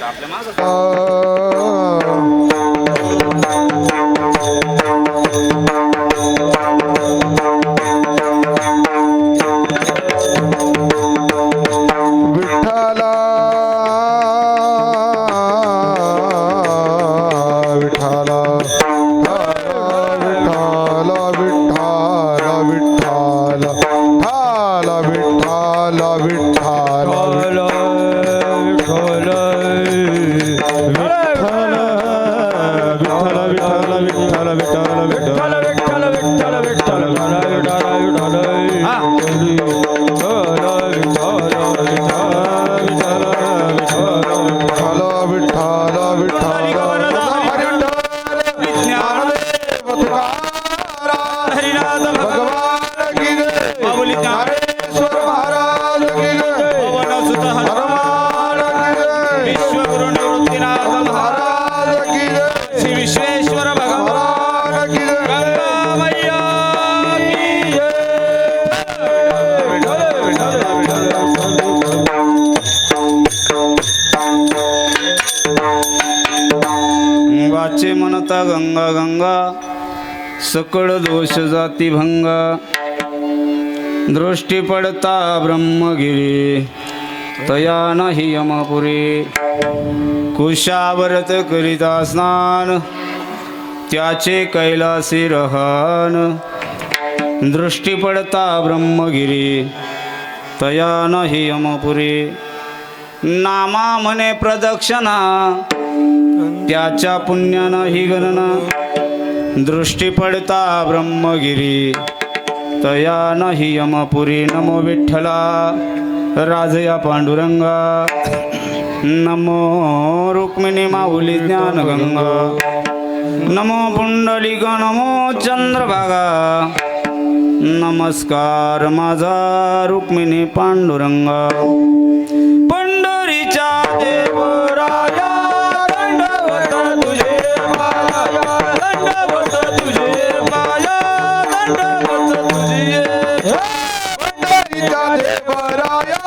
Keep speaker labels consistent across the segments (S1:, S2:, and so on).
S1: आपल्या मागं वाचे म्हणता गंगा गंगा सकळ दोष जाती भंगा दृष्टी पडता ब्रह्मगिरी तया नाही यमपुरी कुशाव्रत करिता स्नान त्याचे कैलासी रहन दृष्टी पडता ब्रह्मगिरी तया नाही यमपुरी नामा म्हणे प्रदक्षिणा त्याच्या पुण्यानं ही गणना दृष्टी पडता ब्रह्मगिरी तया नाही यमपुरी नमो विठ्ठला राजया पांडुरंगा नमो रुक्मिणी माऊली ज्ञानगंगा नमो पुंडलिक नमो चंद्रभागा नमस्कार माझा रुक्मिणी पांडुरंगा पंढरीच्या देवराया दंडवत तुझे पाया दंडवत तुझे पाया दंडवत तुझे पंढरीच्या देवराया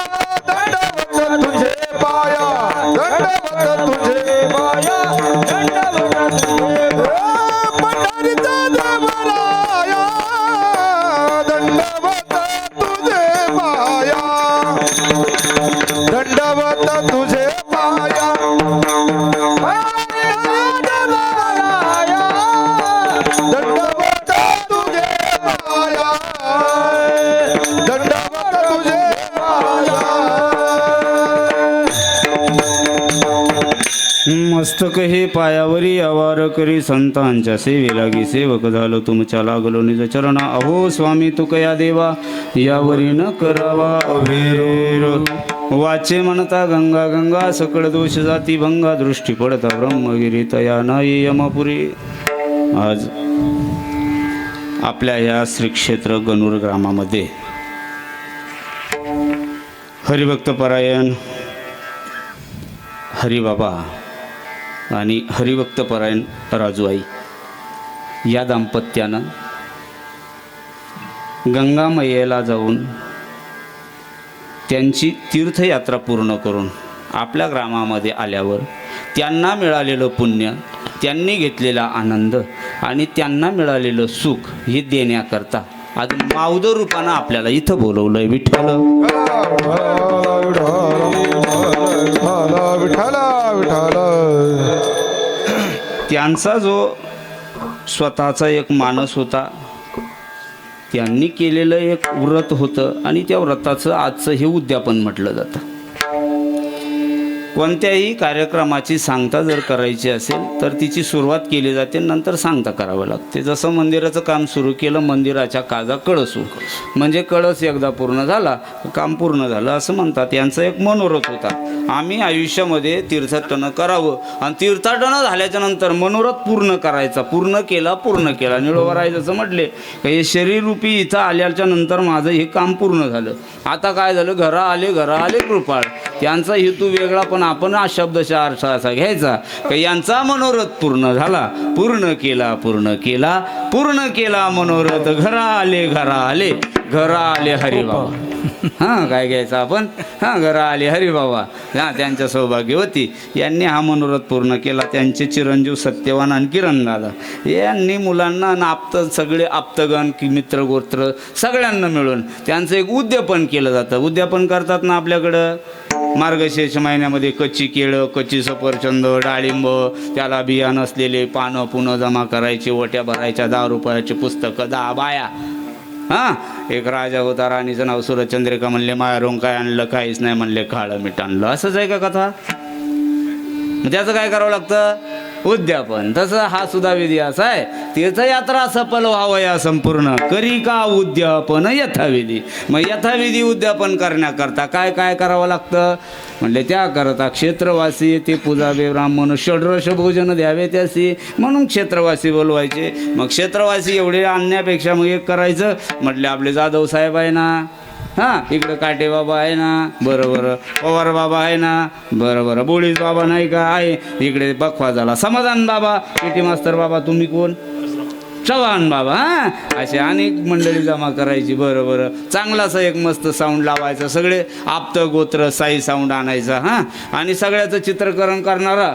S1: दंडवत तुझे पाया दंडवत तुझे पाया दंडवत तुझे पंढरीच्या देवराया दंडवत तुझे पाया दंडवत तुझे पाया दंडवत तुझे पाया दंडवत तुझे पाया मस्तक हे पायावरी आवार करी संतांच्या सेवे लागी सेवक झालो तुमच्या लागलो निज चरणा अहो स्वामी तुकया देवा यावरी न करावा अभेर वाचे म्हणता गंगा गंगा सकळ दोष जाती भंगा दृष्टी पडता ब्रह्मगिरी तया नाही यमपुरी आज आपल्या या श्री क्षेत्र गणूर ग्रामामध्ये हरिभक्तपरायण हरिबाबा आणि हरिभक्तपरायण राजूआई या दाम्पत्यानं गंगा मैयेला जाऊन त्यांची तीर्थयात्रा पूर्ण करून आपल्या ग्रामामध्ये आल्यावर त्यांना मिळालेलं पुण्य त्यांनी घेतलेला आनंद आणि त्यांना मिळालेलं सुख हे देण्याकरता आज माऊद रूपानं आपल्याला इथं बोलवलंय विठ्ठल त्यांचा जो स्वतःचा एक मानस होता त्यांनी केलेलं एक व्रत होतं आणि त्या व्रताचं आजचं हे उद्यापन म्हटलं जातं कोणत्याही कार्यक्रमाची सांगता जर करायची असेल तर तिची सुरुवात केली जाते नंतर सांगता करावं लागते जसं मंदिराचं काम सुरू केलं मंदिराच्या काजा कळसू म्हणजे कळस एकदा पूर्ण झाला काम पूर्ण झालं असं म्हणतात यांचा एक मनोरथ होता आम्ही आयुष्यामध्ये तीर्थाटन करावं आणि तीर्थाटन झाल्याच्या नंतर मनोरथ पूर्ण करायचा पूर्ण केला निळोबराय जसं म्हटले हे शरीररूपी इथं आल्याच्या नंतर माझं हे काम पूर्ण झालं आता काय झालं घरा आले कृपाळ त्यांचा हेतू वेगळा पण आपण हा शब्दशः अर्थ असा घ्यायचा की यांचा मनोरथ पूर्ण झाला पूर्ण केला मनोरथ घरा आले हरिबाबा हां काय घ्यायचं आपण हां घरं आली हरिबाबा हां त्यांच्या सौभाग्यवती यांनी हा मनोरथ पूर्ण केला. त्यांचे चिरंजीव सत्यवान आणि किरण दादा यांनी मुलांना सगळे आप्तगण की मित्र गोत्र सगळ्यांना मिळून त्यांचं एक उद्यापन केलं जातं. उद्यापन करतात ना आपल्याकडं मार्गशीर्ष महिन्यामध्ये कच्ची केळं, कच्ची सफरचंद, डाळिंब, त्याला बिया नसलेले पानं पुनं जमा करायची, ओट्या भरायच्या, 10 रुपयाची पुस्तकं, 10 बाया. हां एक राजा होता, राणीचं नाव सुरचंद्रिका. म्हणले मायारून काय आणलं, काहीच नाही म्हणले, काळं मीठ आणलं. असंच आहे का कथा? मग त्याचं काय करावं लागतं? उद्यापन. तसं हा सुद्धा विधी असा आहे, तीर्थयात्रा सफल व्हावया संपूर्ण करी का उद्यापन यथाविधी. मग यथाविधी उद्यापन करण्याकरता काय काय करावं लागतं म्हणले, त्याकरता क्षेत्रवासी ते पूजावे ब्राह्मण षड्रश भोजन द्यावे त्यासी म्हणून क्षेत्रवासी बोलवायचे. मग क्षेत्रवासी एवढे आणण्यापेक्षा मग एक करायचं म्हटले, आपले जाधव साहेब आहे ना, हां इकडं काटे बाबा आहे ना, बरं पवार बाबा आहे ना, बरं बोळीज बाबा नाही का आहे, इकडे बखवा झाला समाधान बाबा, पेटी मास्तर बाबा, तुम्ही कोण, चव्हाण बाबा. हां असे अनेक मंडळी जमा करायची. बरं चांगलासा एक मस्त साऊंड लावायचं, सगळे आप्त गोत्र साई साऊंड आणायचा. हां आणि सगळ्याचं चित्रकरण करणारा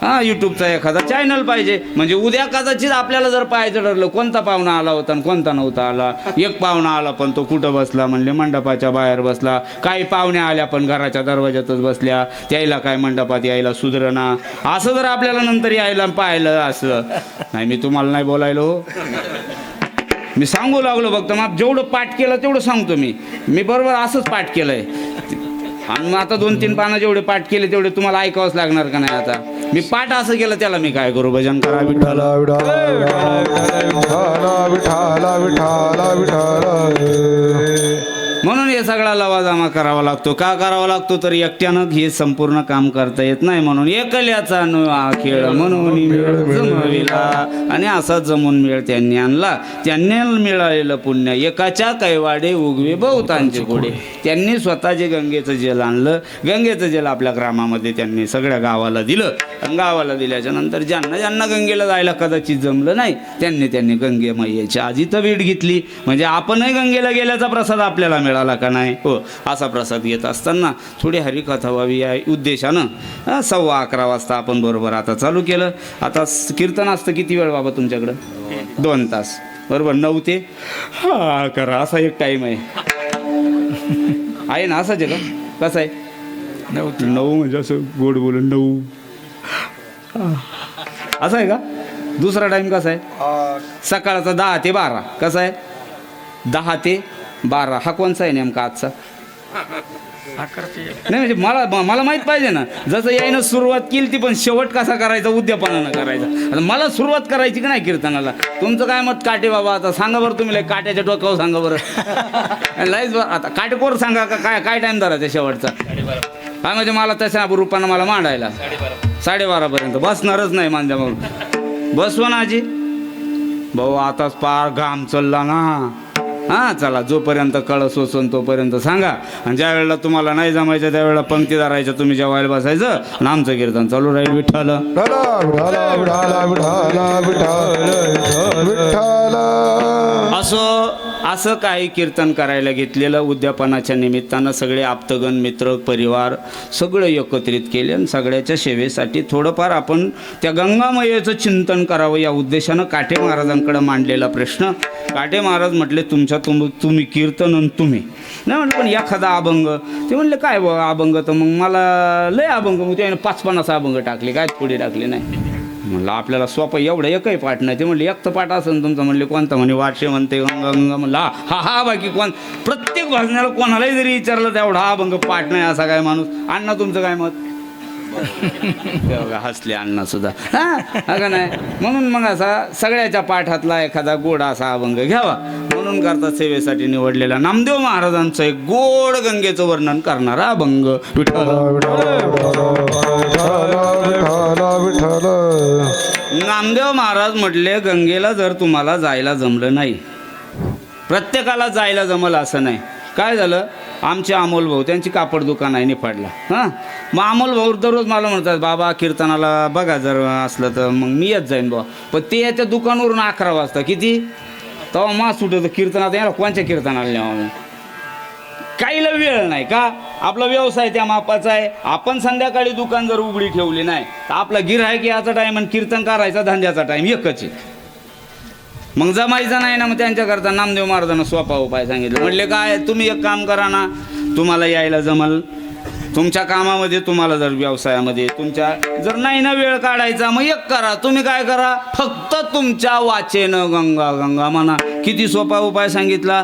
S1: हां यूट्यूबचा एखादा चॅनल पाहिजे. म्हणजे उद्या कदाचित आपल्याला जर पाहायचं ठरलं कोणता पाहुणा आला होता आणि कोणता नव्हता आला. एक पाहुणा आला पण तो कुठं बसला म्हणले, मंडपाच्या बाहेर बसला. काही पाहुण्या आल्या पण घराच्या दरवाज्यातच बसल्या, त्याला काय मंडपात यायला सुधरणा. असं जर आपल्याला नंतर यायला पाहिलं असं नाही, मी तुम्हाला नाही बोलायलो, मी सांगू लागलो फक्त. मग जेवढं पाठ केलं तेवढं सांगतो मी बरोबर असंच पाठ केलंय. आणि मग आता 2-3 पानं जेवढे पाठ केले तेवढे तुम्हाला ऐकावंच लागणार का नाही. आता मी पाठ असं केलं त्याला मी काय करू, भजन करा विठ्ठल म्हणून हे सगळा लवाजमा करावा लागतो. का करावा लागतो तर एकट्यानं हे संपूर्ण काम करता येत नाही. म्हणून एकल्याचा हा खेळ म्हणून मेळ जमविला. आणि असा जमून मेळ त्यांनी आणला. त्यांनी मिळालेलं पुण्य एकाच्या कैवाडे उगवे बहुतांचे घोडे. त्यांनी स्वतः जे गंगेचं जल आणलं, गंगेचं जल आपल्या ग्रामामध्ये त्यांनी सगळ्या गावाला दिलं. गावाला दिल्याच्या नंतर ज्यांना गंगेला जायला कदाचित जमलं नाही त्यांनी गंगे मैयाची आधी तर भेट घेतली. म्हणजे आपणही गंगेला गेल्याचा प्रसाद आपल्याला मिळाला का नाही. हो असा प्रसाद घेत असताना थोडी हरिकथा व्हावी या उद्देशानं 11:15 वाजता आपण बरोबर आता चालू केलं. आता कीर्तन असतं किती वेळ बाबा तुमच्याकडं? 2 तास बरोबर. 9 ते 11 असा एक टाईम आहे ना. असाच आहे का? कसं आहे? 9 म्हणजे असं गोड बोलून 9 असं आहे का? दुसरा टाईम कसा आहे? सकाळचा 10 ते 12. कसा आहे? 10 ते 12 हा कोणचा आहे नेमका आजचा? नाही म्हणजे मला माहीत पाहिजे ना. जसं यायनं सुरुवात केली ती, पण शेवट कसा करायचा? उद्यापनानं करायचा. आता मला सुरुवात करायची की नाही कीर्तनाला? तुमचं काय मत काटे बाबा? आता सांगा बरं तुम्ही. काट्याच्या डोक्यावर सांगा बरं. लाईच आता काटेकोर सांगा का काय टाईम धरायचा शेवटचा? काय म्हणजे मला तशा रूपानं मला मांडायला 12:30 बसणारच नाही माझ्या. मग बसवा ना आजी भाऊ. आताच पार घाम चालला ना. हां चला, जोपर्यंत कळस सोसून तोपर्यंत सांगा. आणि ज्या वेळेला तुम्हाला नाही जमायचं त्यावेळेला पंक्ती धरायच्या, तुम्ही जेवायला बसायचं आणि आमचं कीर्तन चालू राहील. विठ्ठल असं काही कीर्तन करायला घेतलेलं. उद्यापनाच्या निमित्तानं सगळे आप्तगण मित्र परिवार सगळं एकत्रित केले आणि सगळ्याच्या सेवेसाठी थोडंफार आपण त्या गंगामयेचं चिंतन करावं या उद्देशानं काटे महाराजांकडे मांडलेला प्रश्न. काटे महाराज म्हटले तुम्ही कीर्तन आणि तुम्ही नाही म्हटलं पण एखादा अभंग. ते म्हणले काय अभंग? तर मग मला लय अभंग. मग त्याने 5-50 अभंग टाकले, काय थोडी टाकले नाही. म्हणलं आपल्याला सोपं एवढं एकही पाठ नाही. ते म्हणले एक तर पाठ असेल तुमचं. म्हणले कोणता? म्हणे वाटशे म्हणते गंगा गंगा. म्हणलं हा बाकी कोण? प्रत्येक भाजण्याला कोणालाही जरी विचारलं तेवढा हा अभंग पाठ नाही असा काय माणूस. अण्णा तुमचं काय मत? हसले अण्णा सुद्धा. हां का नाही. म्हणून मग असा सगळ्याच्या पाठातला एखादा गोड असा अभंग घ्यावा म्हणून करता सेवेसाठी निवडलेला नामदेव महाराजांचं एक गोड गंगेचं वर्णन करणारा अभंग. नामदेव महाराज म्हटले, गंगेला जर तुम्हाला जायला जमलं नाही, प्रत्येकाला जायला जमलं असं नाही. काय झालं? आमचे अमोल भाऊ, त्यांची कापड दुकान आहे निफाडला. हां मग अमोल भाऊ दररोज मला म्हणतात बाबा कीर्तनाला बघा जर असलं तर मग मी येत जाईन बाबा. पण ते याच्या दुकानावरून 11 वाजता किती तेव्हा मास सुटतं कीर्तनात. याला कोणच्या कीर्तनाला न्यावं? काहीला वेळ नाही का? आपला व्यवसाय त्या मापाचा आहे. आपण संध्याकाळी दुकान जर उघडी ठेवली नाही तर आपला गिऱ्हाईक याचा टाइम आणि कीर्तन करायचा धंद्याचा टाइम एकच आहे. मग जमायचं नाही ना. मग त्यांच्याकरता नामदेव महाराजांना सोपा उपाय सांगितलं. म्हटले काय, तुम्ही एक काम करा ना, तुम्हाला यायला जमल तुमच्या कामामध्ये, तुम्हाला जर व्यवसायामध्ये तुमच्या जर नाही ना वेळ काढायचा, मग एक करा, तुम्ही काय करा, फक्त तुमच्या वाचेनं गंगा गंगा म्हणा. किती सोपा उपाय सांगितला.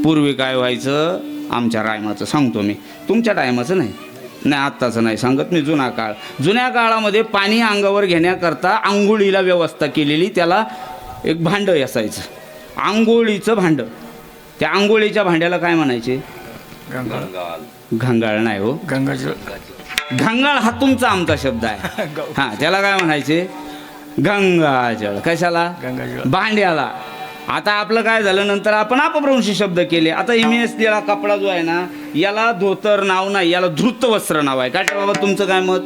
S1: पूर्वी काय व्हायचं, आमच्या टायमाचं सांगतो मी, तुमच्या टायमाचं नाही आत्ताचं नाही सांगत मी. जुना काळ, जुन्या काळामध्ये पाणी अंगावर घेण्याकरता आंघोळीला व्यवस्था केलेली. त्याला एक भांडं असायचं, आंघोळीचं भांडं. त्या आंघोळीच्या भांड्याला काय म्हणायचे? घंगाळ नाही हो, घंगाळ हा तुमचा आमचा शब्द आहे. हां, त्याला काय म्हणायचे? गंगाजळ. कशाला? भांड्याला. आता आपलं काय झालं, नंतर आपण अपभ्रंशी शब्द केले. आता MSDला कपडा जो आहे ना, याला धोतर नाव नाही, याला धृत वस्त्र नाव आहे. काय बाबा तुमचं काय मत?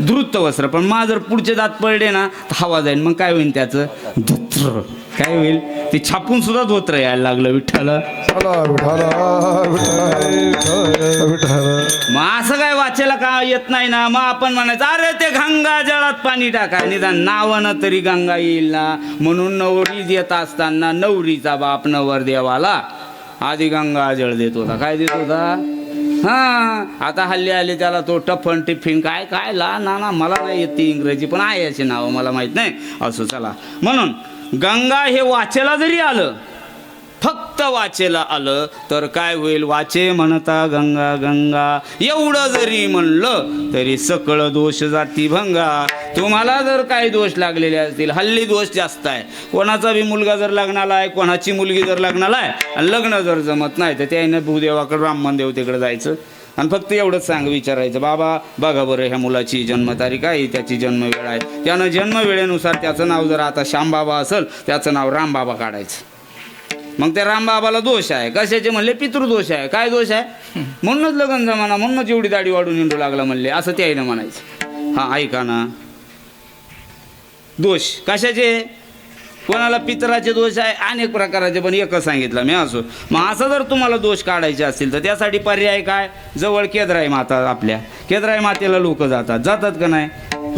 S1: धृत वस्त्र. पण मा जर पुढचे दात पडले ना तर हवा जाईल. मग काय होईल त्याचं? धोत्र. काय होईल? ते छापून सुद्धा धोत्र यायला लागलं. विठ्ठला मग असं काय वाचायला का येत नाही ना. मग आपण म्हणायचं अरे ते गंगा जळात पाणी टाका, निदान नावानं तरी गंगा येईल ना. म्हणून नवरी देत असताना नवरीचा बाप नवर देवाला आधी गंगा जळ देत होता. काय देत होता? हां, आता हल्ली आले त्याला तो टफन टिफिन काय काय ला ना मला नाही येते इंग्रजी, पण आहे याचे नाव मला माहीत नाही. असं चला. म्हणून गंगा हे वाचेला जरी आलं, फक्त वाचेला आलं तर काय होईल? वाचे म्हणता गंगा गंगा एवढं जरी म्हणलं तरी सकळ दोष जाती भंगा. तुम्हाला जर काही दोष लागलेले असतील, हल्ली दोष जास्त आहे. कोणाचा बी मुलगा जर लग्नाला आहे, कोणाची मुलगी जर लग्नाला आहे आणि लग्न जर जमत नाही तर त्याने भूदेवाकडे ब्राह्मण देवतेकडे जायचं आणि फक्त एवढंच विचारायचं, बाबा बघा बरं ह्या मुलाची जन्मतारीख आहे, त्याची जन्मवेळ आहे. त्यानं जन्मवेळेनुसार त्याचं नाव जर आता श्यामबाबा असेल, त्याचं नाव रामबाबा काढायचं. मग त्या रामबाबाला दोष आहे. कशाचे म्हणले? पितृदोष आहे. काय दोष आहे? म्हणूनच लग्न जमाना, म्हणूनच एवढी दाढी वाढून हिंडू लागला म्हणले, असं त्याईनं म्हणायचं. हां, ऐका ना, दोष कशाचे? कोणाला पितराचे दोष आहे, अनेक प्रकाराचे, पण एकच सांगितलं मी. असो, मग असं जर तुम्हाला दोष काढायचे असतील तर त्यासाठी पर्याय काय? जवळ केदराई माता, आपल्या केदराई मातेला लोक जातात का नाही?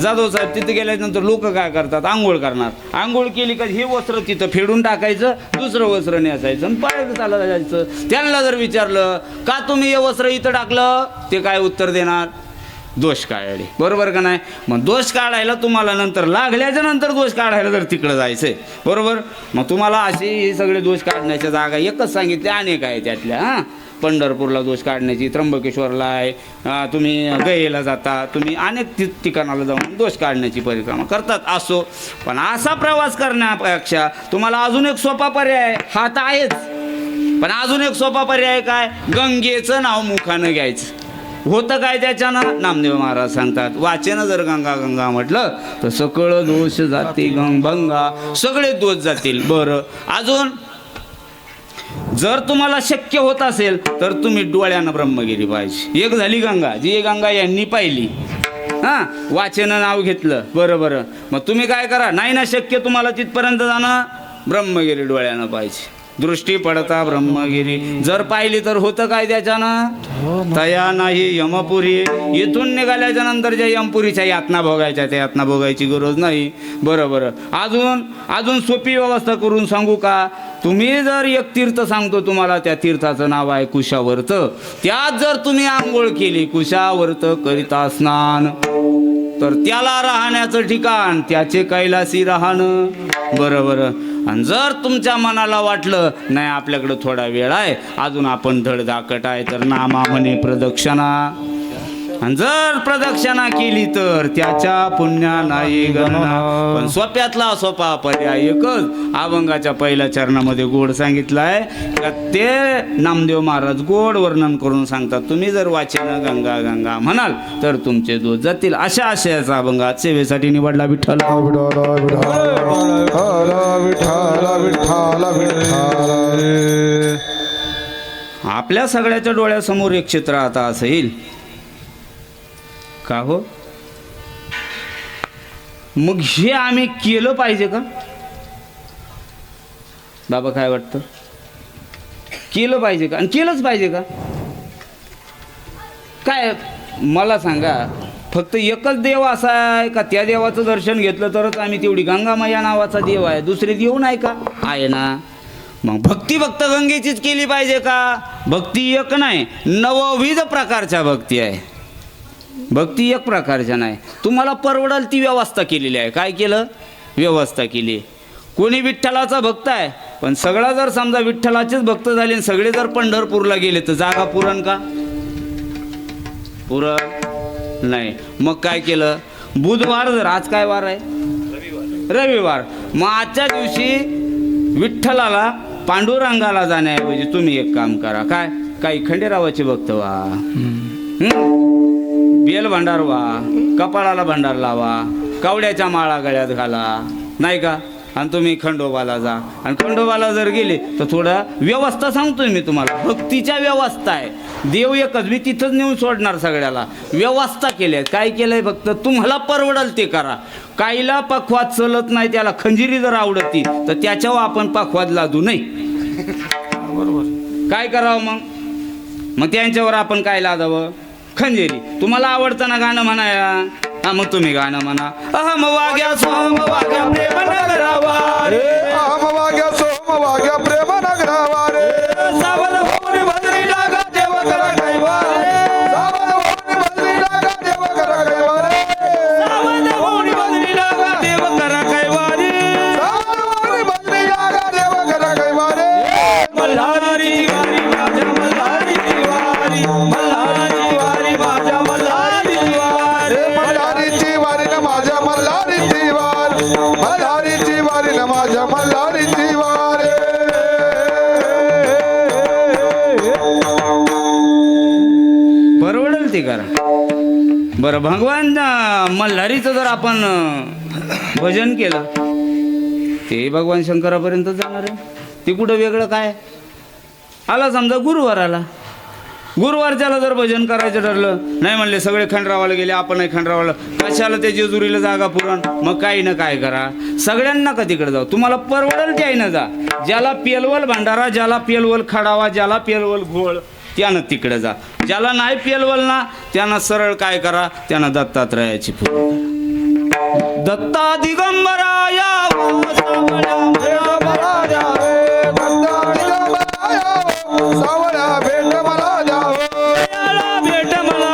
S1: जाधव साहेब तिथे गेल्यानंतर लोक काय करतात? आंघोळ करणार. आंघोळ केली का हे वस्त्र तिथं फेडून टाकायचं, दुसरं वस्त्र नेसायचं आणि पाय चालत जायचं. त्यांना जर विचारलं का तुम्ही हे वस्त्र इथं टाकलं, ते काय उत्तर देणार? दोष काढले. बरोबर का नाही? मग दोष काढायला तुम्हाला नंतर लागल्याच्या नंतर दोष काढायला जर तिकडं जायचंय, बरोबर, मग तुम्हाला अशी हे सगळे दोष काढण्याच्या जागा एकच सांगितल्या, अनेक आहे त्यातल्या. हां, पंढरपूरला दोष काढण्याची, त्र्यंबकेश्वरला आहे, तुम्ही गयेला जाता, तुम्ही अनेक ठिकाणाला जाऊन दोष काढण्याची परिक्रमा करतात. असो, पण असा प्रवास करण्यापेक्षा तुम्हाला अजून एक सोपा पर्याय, हा तर आहेच, पण अजून एक सोपा पर्याय काय? गंगेचं नाव मुखानं घ्यायचं. होतं काय त्याच्यानं? नामदेव महाराज सांगतात, वाचेनं जर गंगा गंगा म्हटलं तर सकळ दोष जाती गंगा, सगळे दोष जातील. बरं, अजून जर तुम्हाला शक्य होत असेल तर तुम्ही डोळ्यानं ब्रह्मगिरी पाहिजे. एक झाली गंगा, जी गंगा यांनी पाहिली. हां, वाचेनं नाव घेतलं. बरं, मग तुम्ही काय करा? नाही ना शक्य तुम्हाला तिथपर्यंत जाणं, ब्रह्मगिरी डोळ्यानं पाहिजे. दृष्टी पडता ब्रह्मगिरी जर पाहिली तर होतं काय त्याच्यानं? तया नाही यमपुरी. इथून निघाल्याच्या नंतर ज्या यमपुरीच्या यातना भोगायच्या, त्या यातना भोगायची गरज नाही. बरं, अजून सोपी व्यवस्था करून सांगू का? तुम्ही जर एक तीर्थ सांगतो तुम्हाला, त्या तीर्थाचं नाव आहे कुशावर्त. त्यात जर तुम्ही आंघोळ केली, कुशावर्त करिता स्नान, तर त्याला राहण्याचं ठिकाण, त्याचे कैलासी राहणं. बरं, आणि जर तुमच्या मनाला वाटलं नाही आपल्याकडं थोडा वेळ आहे, अजून आपण धडधाकट आहे, तर नामा म्हणे प्रदक्षिणा. आणि जर प्रदक्षिणा केली तर त्याच्या पुण्या नाही गणना. पण सोप्यातला सोपा पर्याय एकच, अभंगाच्या पहिल्या चरणामध्ये गोड सांगितलाय का ते नामदेव महाराज गोड वर्णन करून सांगतात. तुम्ही जर वाचेनं गंगा गंगा म्हणाल तर तुमचे दोष जातील. अशा आशयाचा अभंग सेवेसाठी निवडला. विठ्ठल आपल्या सगळ्याच्या डोळ्यासमोर एक चित्र आता असं येईल का हो? मग हे आम्ही केलं पाहिजे का बाबा? काय वाटतं? केलं पाहिजे का? आणि केलंच पाहिजे का? काय मला सांगा, फक्त एकच देव असा आहे का त्या देवाचं दर्शन घेतलं तरच आम्ही तेवढी गंगामाया नावाचा देव आहे, दुसरे देव नाही का? आहे ना. मग भक्ती फक्त गंगेचीच केली पाहिजे का? भक्ती एक नाही, नवविध प्रकारच्या भक्ती आहे. भक्ती एक प्रकारच्या नाही. तुम्हाला परवडल ती व्यवस्था केलेली आहे. काय केलं? व्यवस्था केली. कोणी विठ्ठलाचा भक्त आहे, पण सगळा जर समजा विठ्ठलाचेच भक्त झाले आणि सगळे जर पंढरपूरला गेले तर जागा पुरण का? पुरण नाही. मग काय केलं? बुधवार, जर आज काय वार आहे? रविवार. मग आजच्या दिवशी विठ्ठलाला पांडुरंगाला जाण्याऐवजी तुम्ही एक काम करा. काय? काही खंडेरावाचे भक्त व्हा, बेल भंडार व्हा, कपाळाला भंडार लावा, कावड्याच्या माळा गळ्यात घाला, नाही का? आणि तुम्ही खंडोबाला जा. आणि खंडोबाला जर गेले तर थोडा व्यवस्था सांगतोय मी तुम्हाला, भक्तीच्या व्यवस्था आहे. देव एकच, मी तिथंच नेऊन सोडणार सगळ्याला. व्यवस्था केली आहे. काय केलंय? फक्त तुम्हाला परवडल ते करा. काहीला पखवाद चलत नाही, त्याला खंजिरी जर आवडती तर त्याच्यावर आपण पखवाद लादू नये. बरोबर. काय करावं मग? मग त्यांच्यावर आपण काय लादावं? खंजिरी. तुम्हाला आवडतं ना गाणं म्हणाया, हा मग तुम्ही गाणं म्हणा. अहम वाग्या सोम वाग्या प्रेम नगरावा रे,
S2: अहम वाग्या सोम वाग्या प्रेम नगरावा रे,
S1: सावध होऊन भद्री लागा देव करा कैवा रे,
S2: सावध होऊन भद्री लागा देव करा कैवा रे,
S1: सावध होऊन भद्री लागा देव करा कैवा रे,
S2: सावध होऊन भद्री लागा देव करा कैवा रे.
S1: मल्हारी वारी माझ्या मल्हारी वारी, मल्हारी वारी माझ्या मल्हारी वारी,
S2: मल्हारीची वारी न माझ्या मल्हारीची वार, मल्हारीची वारी न माझ्या मल्हारीची वार.
S1: परवडेल ते करा. बरं, भगवान मल्हारीचं जर आपण भजन केलं ते भगवान शंकरापर्यंत जाणार आहे. ते कुठं वेगळं काय? आला समजा गुरुवार आला, गुरुवारच्याला जर भजन करायचं ठरलं, नाही म्हणले सगळे खंडरावाला गेले, आपण नाही खंडरावाला, कशाला ते जेजुरीला जागा पुरण. मग काही ना काय करा, सगळ्यांना का तिकडे जाऊ, तुम्हाला परवडेल त्या ना जा. ज्याला पेलवल भंडारा, ज्याला पेलवल खडावा, ज्याला पेलवल घोळ, त्यानं तिकडे जा. ज्याला नाही पेलवल ना, त्यानं सरळ काय करा, त्यानं दत्तात्रयाची पूजा करा. दत्ता दिगंबराया
S2: सावळ्या भेट मला द्यावं,
S1: भेट मला द्यावं,
S2: भेट मला द्यावं,
S1: सावळ्या भेट मला द्यावं,
S2: भेट मला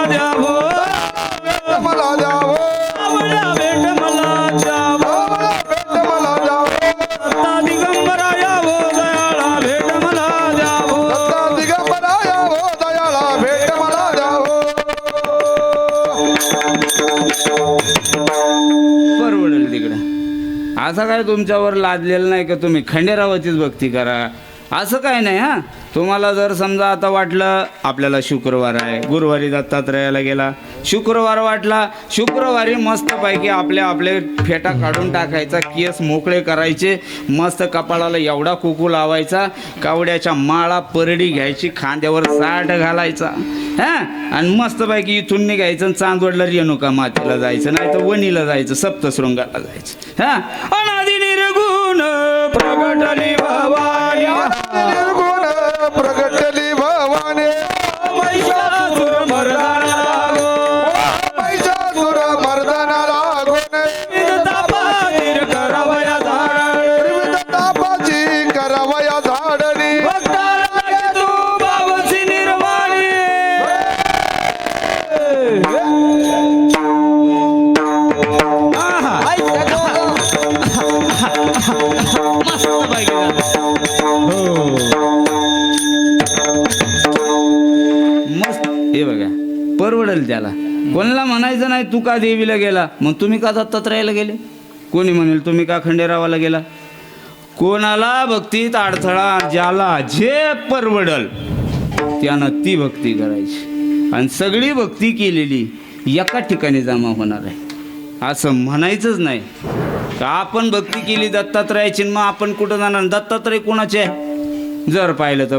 S2: द्यावं,
S1: दत्ता दिगंबराया हो दयाळा भेट मला द्यावं,
S2: दत्ता दिगंबराया हो दयाळा भेट मला द्यावं.
S1: परवडेल तिकडं. असं काय तुमच्यावर लादलेलं नाही का तुम्ही खंडेरावाचीच भक्ती करा, असं काय नाही. हां, तुम्हाला जर समजा आता वाटलं आपल्याला शुक्रवार आहे, गुरुवारी दत्तात्रयाला गेला, शुक्रवार वाटला, शुक्रवारी मस्तपैकी आपले फेटा काढून टाकायचा, केस मोकळे करायचे, मस्त कपाळाला एवढा कुकू लावायचा, कावड्याच्या माळा परडी घ्यायची, खांद्यावर साठ घालायचा, हां, आणि मस्तपैकी इथून निघायचं आणि चांदवडला रेणुका मातेला जायचं, नाही तर वणीला जायचं, सप्तशृंगाला जायचं. हां, अनादि निर्गुण प्रगटली भवानी,
S2: निर्गुण प्रगटली भवानी,
S1: महिषासुर मर्दाना लागो,
S2: महिषासुर मर्दना लागून,
S1: तापातीर करावया धारण,
S2: त्रिविध तापाची करावया झाडणी,
S1: भक्ताला लागे तू भावसी निर्वाणी. आहा. मस्त पैकी झालं. मस्त. हे बघा, परवडेल त्याला. कोणाला म्हणायचं नाही तू का देवीला गेला, मग तुम्ही का दत्तात्रयाला गेले. कोणी म्हणेल तुम्ही का खंडेरावाला गेला. कोणाला भक्तीत अडथळा, ज्याला जे परवडल त्यानं ती भक्ती करायची. आणि सगळी भक्ती केलेली एका ठिकाणी जमा होणार आहे, असं म्हणायचंच नाही. का आपण भक्ती केली दत्तात्रयाची, मग आपण कुठं जाणार. दत्तात्रय कोणाचे आहे जर पाहिलं तर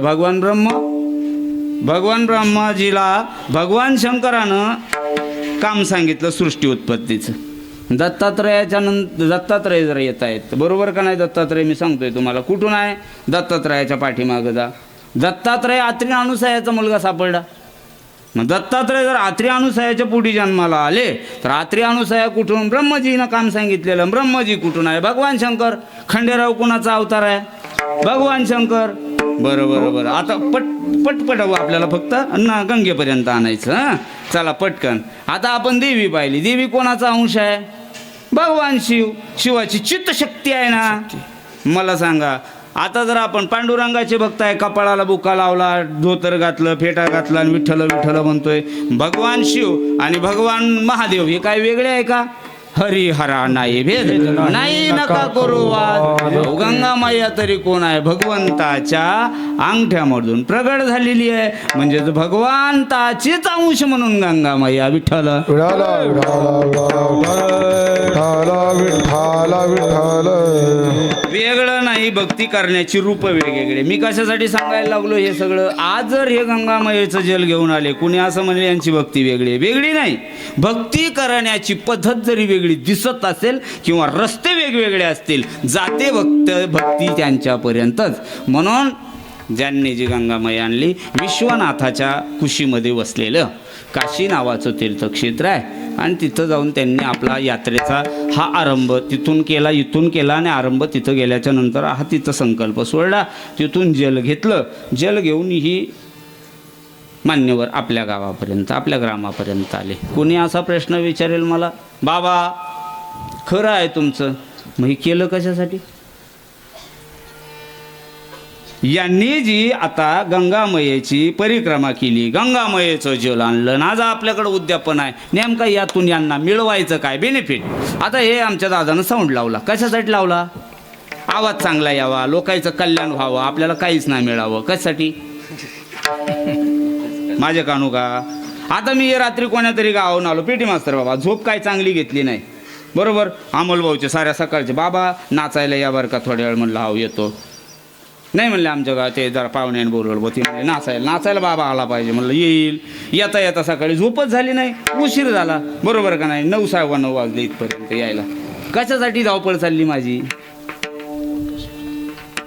S1: भगवान ब्रह्माजीला भगवान शंकरानं काम सांगितलं सृष्टी उत्पत्तीचं. दत्तात्रयाच्या नंतर दत्तात्रय जर येत आहेत, बरोबर का नाही. दत्तात्रय मी सांगतोय तुम्हाला कुठून आहे. दत्तात्रयाच्या पाठीमागं जा. दत्तात्रय आत्री अनुसयाचा मुलगा सापडला. मग दत्तात्रय जर आत्री अनुसयाच्या पोटी जन्माला आले तर आत्री अनुसया कुठून? ब्रह्मजीनं काम सांगितलेलं. ब्रह्मजी कुठून आहे? भगवान शंकर. खंडेराव कुणाचा अवतार आहे? भगवान शंकर. बरं आता पटपट आपल्याला फक्त गंगेपर्यंत आणायचं. हां चला पटकन. आता आपण देवी पाहिली. देवी कोणाचा अंश आहे? भगवान शिव. शिवाची चित्तशक्ती आहे ना. मला सांगा, आता जर आपण पांडुरंगाचे भक्त आहे, कपाळाला बुक्का लावला, धोतर घातलं, फेटा घातला आणि विठ्ठल विठ्ठल म्हणतोय, भगवान शिव आणि भगवान महादेव हे काय वेगळे आहे का? हरिहरा नाही भेद नाही, नका करू वाद. गंगा मैया तरी कोण आहे? भगवंताच्या अंगठ्यामधून प्रगट झालेली आहे. म्हणजे भगवंताचीच अंश म्हणून गंगा मैया. विठ्ठल वेगळं नाही, भक्ती करण्याची रूप वेगवेगळे. मी कशासाठी सांगायला लागलो हे सगळं? आज जर हे गंगामायेचं जल घेऊन आले, कुणी असं म्हणले यांची भक्ती वेगळी. वेगळी नाही, भक्ती करण्याची पद्धत जरी वेगळी दिसत असेल किंवा रस्ते वेगवेगळे असतील, जाते भक्ती त्यांच्यापर्यंतच. म्हणून ज्यांनी जी गंगामाई आणली, विश्वनाथाच्या कुशीमध्ये वसलेलं काशी नावाचं तीर्थक्षेत्र आहे आणि तिथं जाऊन त्यांनी आपला यात्रेचा हा आरंभ तिथून केला, इथून केला आणि आरंभ तिथं गेल्याच्या नंतर हा तिथं संकल्प सोडला. तिथून जल घेतलं. जल घेऊन ही मान्यवर आपल्या गावापर्यंत, आपल्या ग्रामापर्यंत आले. कोणी असा प्रश्न विचारेल मला, बाबा खरं आहे तुमचं, मग हे केलं कशासाठी? यांनी जी आता गंगामयेची परिक्रमा केली, गंगामयेचं जल आणलं, आज आपल्याकडं उद्यापन आहे, नेमका यातून यांना मिळवायचं काय बेनिफिट? आता हे आमच्या दादानं साऊंड लावला. कशासाठी लावला? आवाज चांगला यावा, लोकांचं कल्याण व्हावं, आपल्याला काहीच नाही मिळावं. कशासाठी? माझे कानू का? आता मी रात्री कोणातरी गावाहून आलो, पेटी मास्तर बाबा, झोप काय चांगली घेतली नाही. बरोबर, अमोल भाऊचे साऱ्या सकाळचे, बाबा नाचायला या बरं का थोड्या वेळ. म्हणलं हाव येतो. नाही म्हणले आमच्या गावात ते जरा पाहुण्याने बोलवलं होती, म्हणले नाचायला बाबा आला पाहिजे. म्हणलं येईल. येता सकाळी झोपच झाली नाही, उशीर झाला. बरोबर का नाही? 9:15 वाजले इथपर्यंत यायला. कशासाठी धावपळ चालली माझी?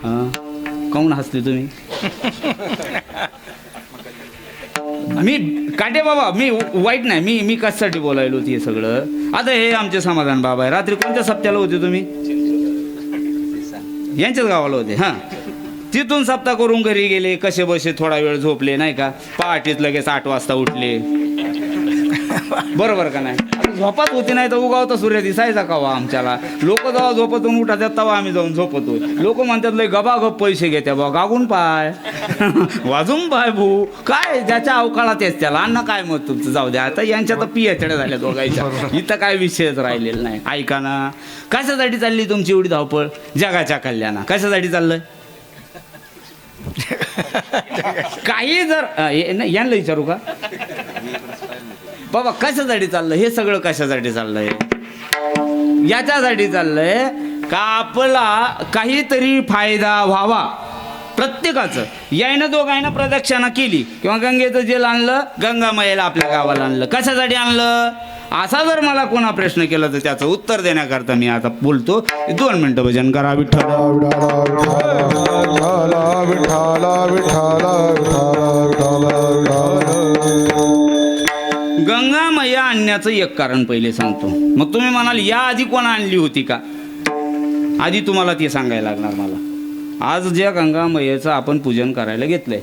S1: हां काहून हसले तुम्ही? मी काटे बाबा, मी वाईट नाही, मी कशासाठी बोलायलो ते सगळं. आता हे आमचे समाधान बाबा आहे. रात्री कोणत्या सप्त्याला होते तुम्ही? यांच्याच गावाला होते. हां तिथून सप्ताह करून घरी गेले, कसे बसे थोडा वेळ झोपले नाही का, पहाटेच लगेच 8 वाजता उठले. बरोबर का नाही? झोपत होती नाही तर उगावता सूर्य दिसायचा कवा आमच्याला. लोक जेव्हा झोपतून उठातात तेव्हा आम्ही जाऊन झोपतो. लोक म्हणतात लय गबागप पैसे घेत्या बा, गागून पाय वाजून पाय भू, काय ज्याच्या अवकाळात तेच त्याला. अन्न काय मत तुमचं? जाऊ द्या आता, यांच्या तर पियाचड्या झाल्या दोघांच्या, इथं काय विषयच राहिलेला नाही. ऐका ना, कशासाठी चालली तुमची एवढी धावपळ? जगाच्या कल्याणा. कशासाठी चाललंय? काही जर यांना विचारू का बाबा, कशासाठी चाललंय हे सगळं? कशासाठी चाललंय? याच्यासाठी चाललंय का आपला काहीतरी फायदा व्हावा प्रत्येकाचं. यायनं दोघांना प्रदक्षिणा केली किंवा गंगेचं जेल आणलं, गंगामाईला आपल्या गावाला आणलं. कशासाठी आणलं? असा जर मला कोणा प्रश्न केला तर त्याचं उत्तर देण्याकरता मी आता बोलतो. 2 मिनिटं भजन करा. विठ्ठल गंगा मैया आणण्याचं एक कारण पहिले सांगतो. मग तुम्ही म्हणाल या आधी कोण आणली होती का? आधी तुम्हाला ते सांगायला लागणार मला. आज ज्या गंगा मैयाचं आपण पूजन करायला घेतलंय,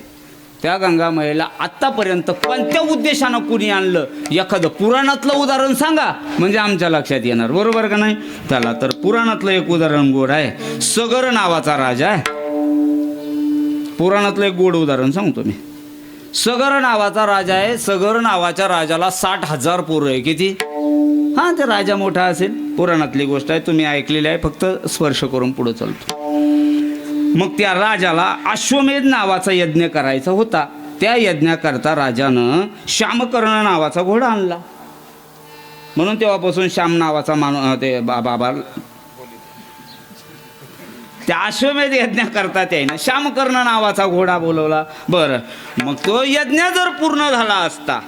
S1: त्या गंगा मैयाला आत्तापर्यंत कोणत्या उद्देशानं कुणी आणलं? एखादं पुराणातलं उदाहरण सांगा म्हणजे आमच्या लक्षात येणार. बरोबर का नाही? त्याला तर पुराणातलं एक उदाहरण गोड आहे. सगर नावाचा राजा आहे. पुराणातलं एक गोड उदाहरण सांगतो मी. सगर नावाचा राजा आहे. सगर नावाच्या राजाला 60,000 पोरं आहे. किती? हां ते राजा मोठा असेल, पुराणातली गोष्ट आहे, तुम्ही ऐकलेली आहे, फक्त स्पर्श करून पुढे चालतो. मग त्या राजाला अश्वमेध नावाचा यज्ञ करायचा होता. त्या यज्ञाकरता राजानं श्यामकर्ण नावाचा घोडा आणला. म्हणून तेव्हापासून श्याम नावाचा ते बाबा त्या अश्वमेध यज्ञ करता त्यानं श्यामकर्ण नावाचा घोडा बोलवला. बरं, मग तो यज्ञ जर पूर्ण झाला असता,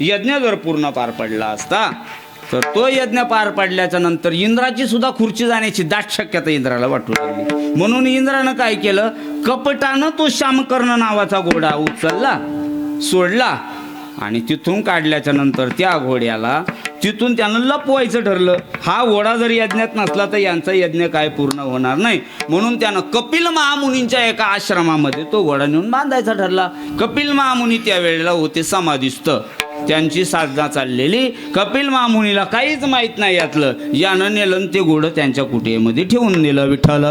S1: यज्ञ जर पूर्ण पार पडला असता, तर तो यज्ञ पार पडल्याच्या नंतर इंद्राची सुद्धा खुर्ची जाण्याची दाट शक्यता इंद्राला वाटू लागली. म्हणून इंद्रानं काय केलं? कपटानं तो श्यामकर्ण नावाचा घोडा उचलला, सोडला आणि तिथून काढल्याच्या नंतर त्या घोड्याला तिथून त्यानं लपवायचं ठरलं. हा घोडा जर यज्ञात नसला तर यांचा यज्ञ काय पूर्ण होणार नाही, म्हणून त्यानं कपिल महामुनींच्या एका आश्रमामध्ये तो घोडा नेऊन बांधायचा ठरला. कपिल महामुनी त्यावेळेला होते समाधीस्थ, त्यांची साधना चाललेली. कपिल महामुनीला काहीच माहीत नाही यातलं. यानं नेलं ते घोडं त्यांच्या कुटियेमध्ये ठेवून नेलं. विठ्ठल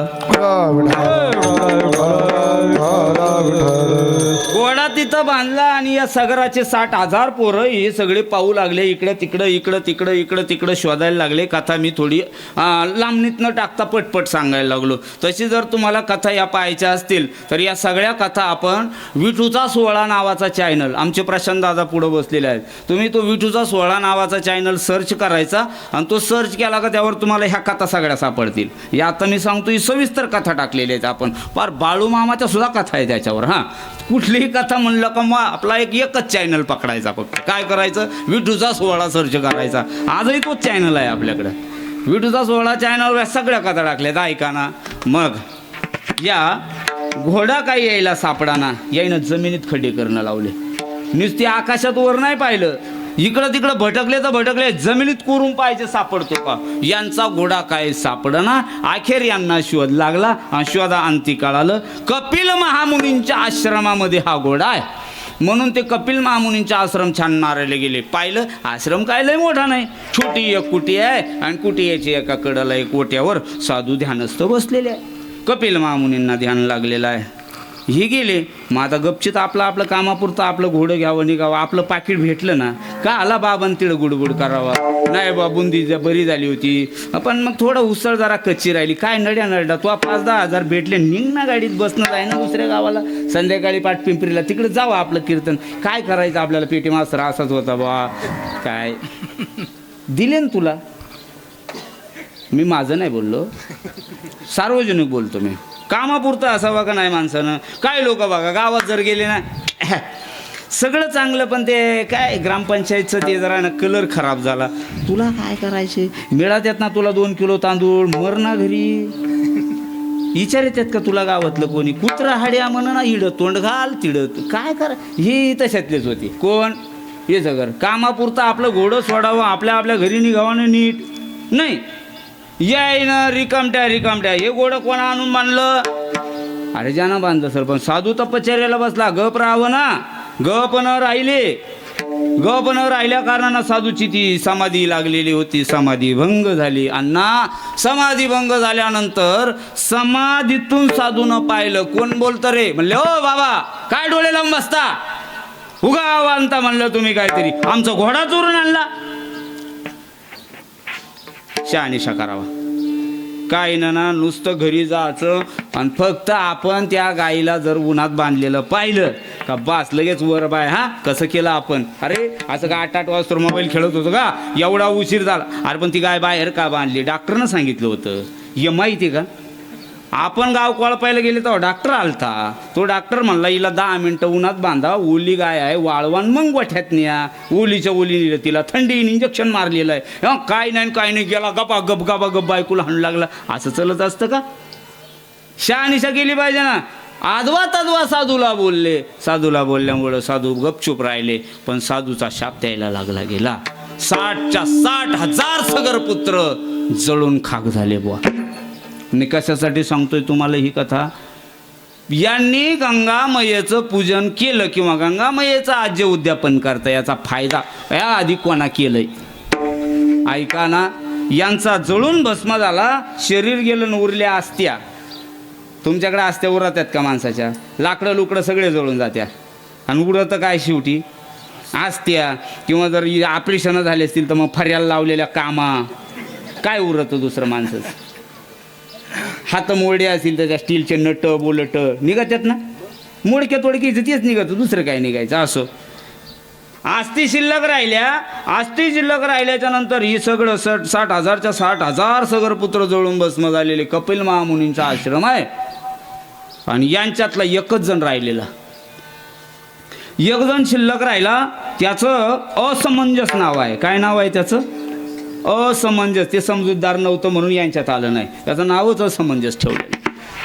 S1: घोडा तिथं बांधला आणि या सगराचे 60,000 पोरं हे सगळे पाहू लागले. इकडे तिकडं इकडं तिकडं इकडं तिकडं शोधायला लागले. कथा मी थोडी लांबणीत न टाकता पटपट सांगायला लागलो. तशी जर तुम्हाला कथा या पाहायच्या असतील तर या सगळ्या कथा आपण विठूचा सोहळा नावाचा चॅनल, आमचे प्रशांत दादा पुढं बसलेले आहेत, तुम्ही तो विठूचा सोहळा नावाचा चॅनल सर्च करायचा आणि तो सर्च केला का त्यावर तुम्हाला ह्या कथा सगळ्या सापडतील. या आता मी सांगतो ही सविस्तर कथा टाकलेली आहेत आपण. फार बाळूमामाच्या सुद्धा कथा आहे त्याच्यावर. हां, कुठलीही कथा म्हणलं का मग आपला एकच चॅनल पकडायचा. फक्त काय करायचं, विठूचा सोहळा सर्च करायचा. आजही तोच चॅनल आहे आपल्याकडं. विठूचा सोहळा चॅनलवर सगळ्या कथा टाकल्यात, ऐका ना. मग या घोडा काही यायला सापडाना, यायनं जमिनीत खड्डे करणं लावले. नुसती आकाशात वर नाही पाहिलं, इकडं तिकडं भटकले तर भटकले, जमिनीत कोरून पाहिजे सापडतो का. यांचा घोडा काय सापडना. अखेर यांना शोध लागला. शोधा अंती कळालं कपिल महामुनींच्या आश्रमामध्ये हा घोडा आहे. म्हणून ते कपिल महामुनींचा आश्रम छान मारायला गेले. पाहिलं आश्रम काय लय मोठा नाही, छोटी एक कुटी आहे आणि कुटियाची एका कडेला एक ओट्यावर साधू ध्यानस्थ बसलेले आहे. कपिल महामुनींना ध्यान लागलेलं आहे. हे गेले. मग आता गपचित आपलं कामापुरतं आपलं घोडं घ्यावं निघावं. आपलं पाकीट भेटलं ना का आला बाबांनी तिळं गुडगुड करावा. नाही बा बुंदी बरी झाली होती, पण मग थोडं उसळ जरा कच्ची राहिली. काय नड्या तो 5-10 हजार भेटले, निघ ना गाडीत बसणं जाय ना दुसऱ्या गावाला. संध्याकाळी पाटपिंपरीला तिकडे जावं आपलं कीर्तन. काय करायचं आपल्याला, पेटी मास्तर असाच होता बा. काय दिले ना तुला, मी माझं नाही बोललो, सार्वजनिक बोलतो मी. कामापुरतं असावं का नाही माणसानं. काय लोक बघा गावात जर गेले ना सगळं चांगलं, पण ते काय ग्रामपंचायतचं ते जरा ना कलर खराब झाला. तुला काय करायचे, मिळात येत ना तुला 2 किलो तांदूळ, मर ना घरी. विचार येतात का तुला गावातलं कोणी. कुत्रा हाड्या म्हणा ना, इडं तोंड घाल तिडत काय करा. ही तशातलेच होती. कोण हे सगळं कामापुरतं आपलं घोडं सोडावं, आपल्या घरी निघावं नीट नाही. याय ना रिकामट्या हे घोडं कोणा आणून बांधलं. अरे ज्यानं बांधलं सर, पण साधू तपश्चर्याला बसला. गप राहावं ना, गप न राहिल्या कारणानं साधूची ती समाधी लागलेली होती. समाधी भंग झाली. अण्णा समाधी भंग झाल्यानंतर समाधीतून साधूनं पाहिलं. कोण बोलतं रे, म्हणले ओ बाबा काय डोळे लावून बसता, उगा बांधता म्हणलं तुम्ही काहीतरी, आमचा घोडा चोरून आणला. शहानिशा करावा. काय ना नुसतं घरी जायचं आणि फक्त आपण त्या गाईला जर उन्हात बांधलेलं पाहिलं का बस लगेच वर बाय. हा कसं केलं आपण, अरे असं का 8-8 वाजता मोबाईल खेळत होतो का, एवढा उशीर झाला. अरे पण ती गाय बाहेर का बांधली, डॉक्टरनं सांगितलं होतं. हे माहिती का, आपण गाव कोळपायला गेले तेव्हा डॉक्टर आलता. तो डॉक्टर म्हणला हिला 10 मिनिटं उन्हात बांधा, ओली गाय आहे वाळवान मग गोठ्यात न्या. ओलीच्या ओली नेलं, तिला थंडीने इंजेक्शन मारलेलं आहे. काय नाही गेला गप बायकोला हाणू लागला. असं चलत असतं का. शहानिशा केली पाहिजे ना. आदवा तदवा साधूला बोलल्यामुळं साधू गपचूप राहिले. पण साधूचा शाप द्यायला लागला गेला. 60च्या 60,000 सगरपुत्र जळून खाक झाले बुवा. मी कशासाठी सांगतोय तुम्हाला ही कथा. यांनी गंगामयेचं पूजन केलं किंवा गंगामयेचं आज्य उद्यापन करता याचा फायदा या आधी कोणा केलंय ऐका ना. यांचा जळून भस्म झाला, शरीर गेलं न उरल्या अस्त्या. तुमच्याकडे अस्त्या उरत आहेत का माणसाच्या, लाकडं लुकडं सगळे जळून जात्या आणि उरतं काय शेवटी अस्त्या. किंवा जर ऑपरेशनं झाले असतील तर मग फर्याला लावलेल्या कामा काय उरतं दुसरं माणसाचं. हात मोडे असतील तर त्या स्टीलचे नट बोलट निघतात ना, मोडक्या तोडक्याचं तेच निघतं, दुसरं काय निघायचं. असं आस्ती शिल्लक राहिल्याच्या नंतर ही सगळं 60,000च्या 60,000 सगरपुत्र जळून भस्म झालेले कपिल महामुनींचा आश्रम आहे. आणि यांच्यातला एकच जण राहिलेला, एक जण शिल्लक राहिला. त्याचं असमंजस नाव आहे. काय नाव आहे त्याचं, असमंजस. ते समजूतदार नव्हतं म्हणून यांच्यात आलं नाही, त्याचं नावच असमंजस ठेवलं.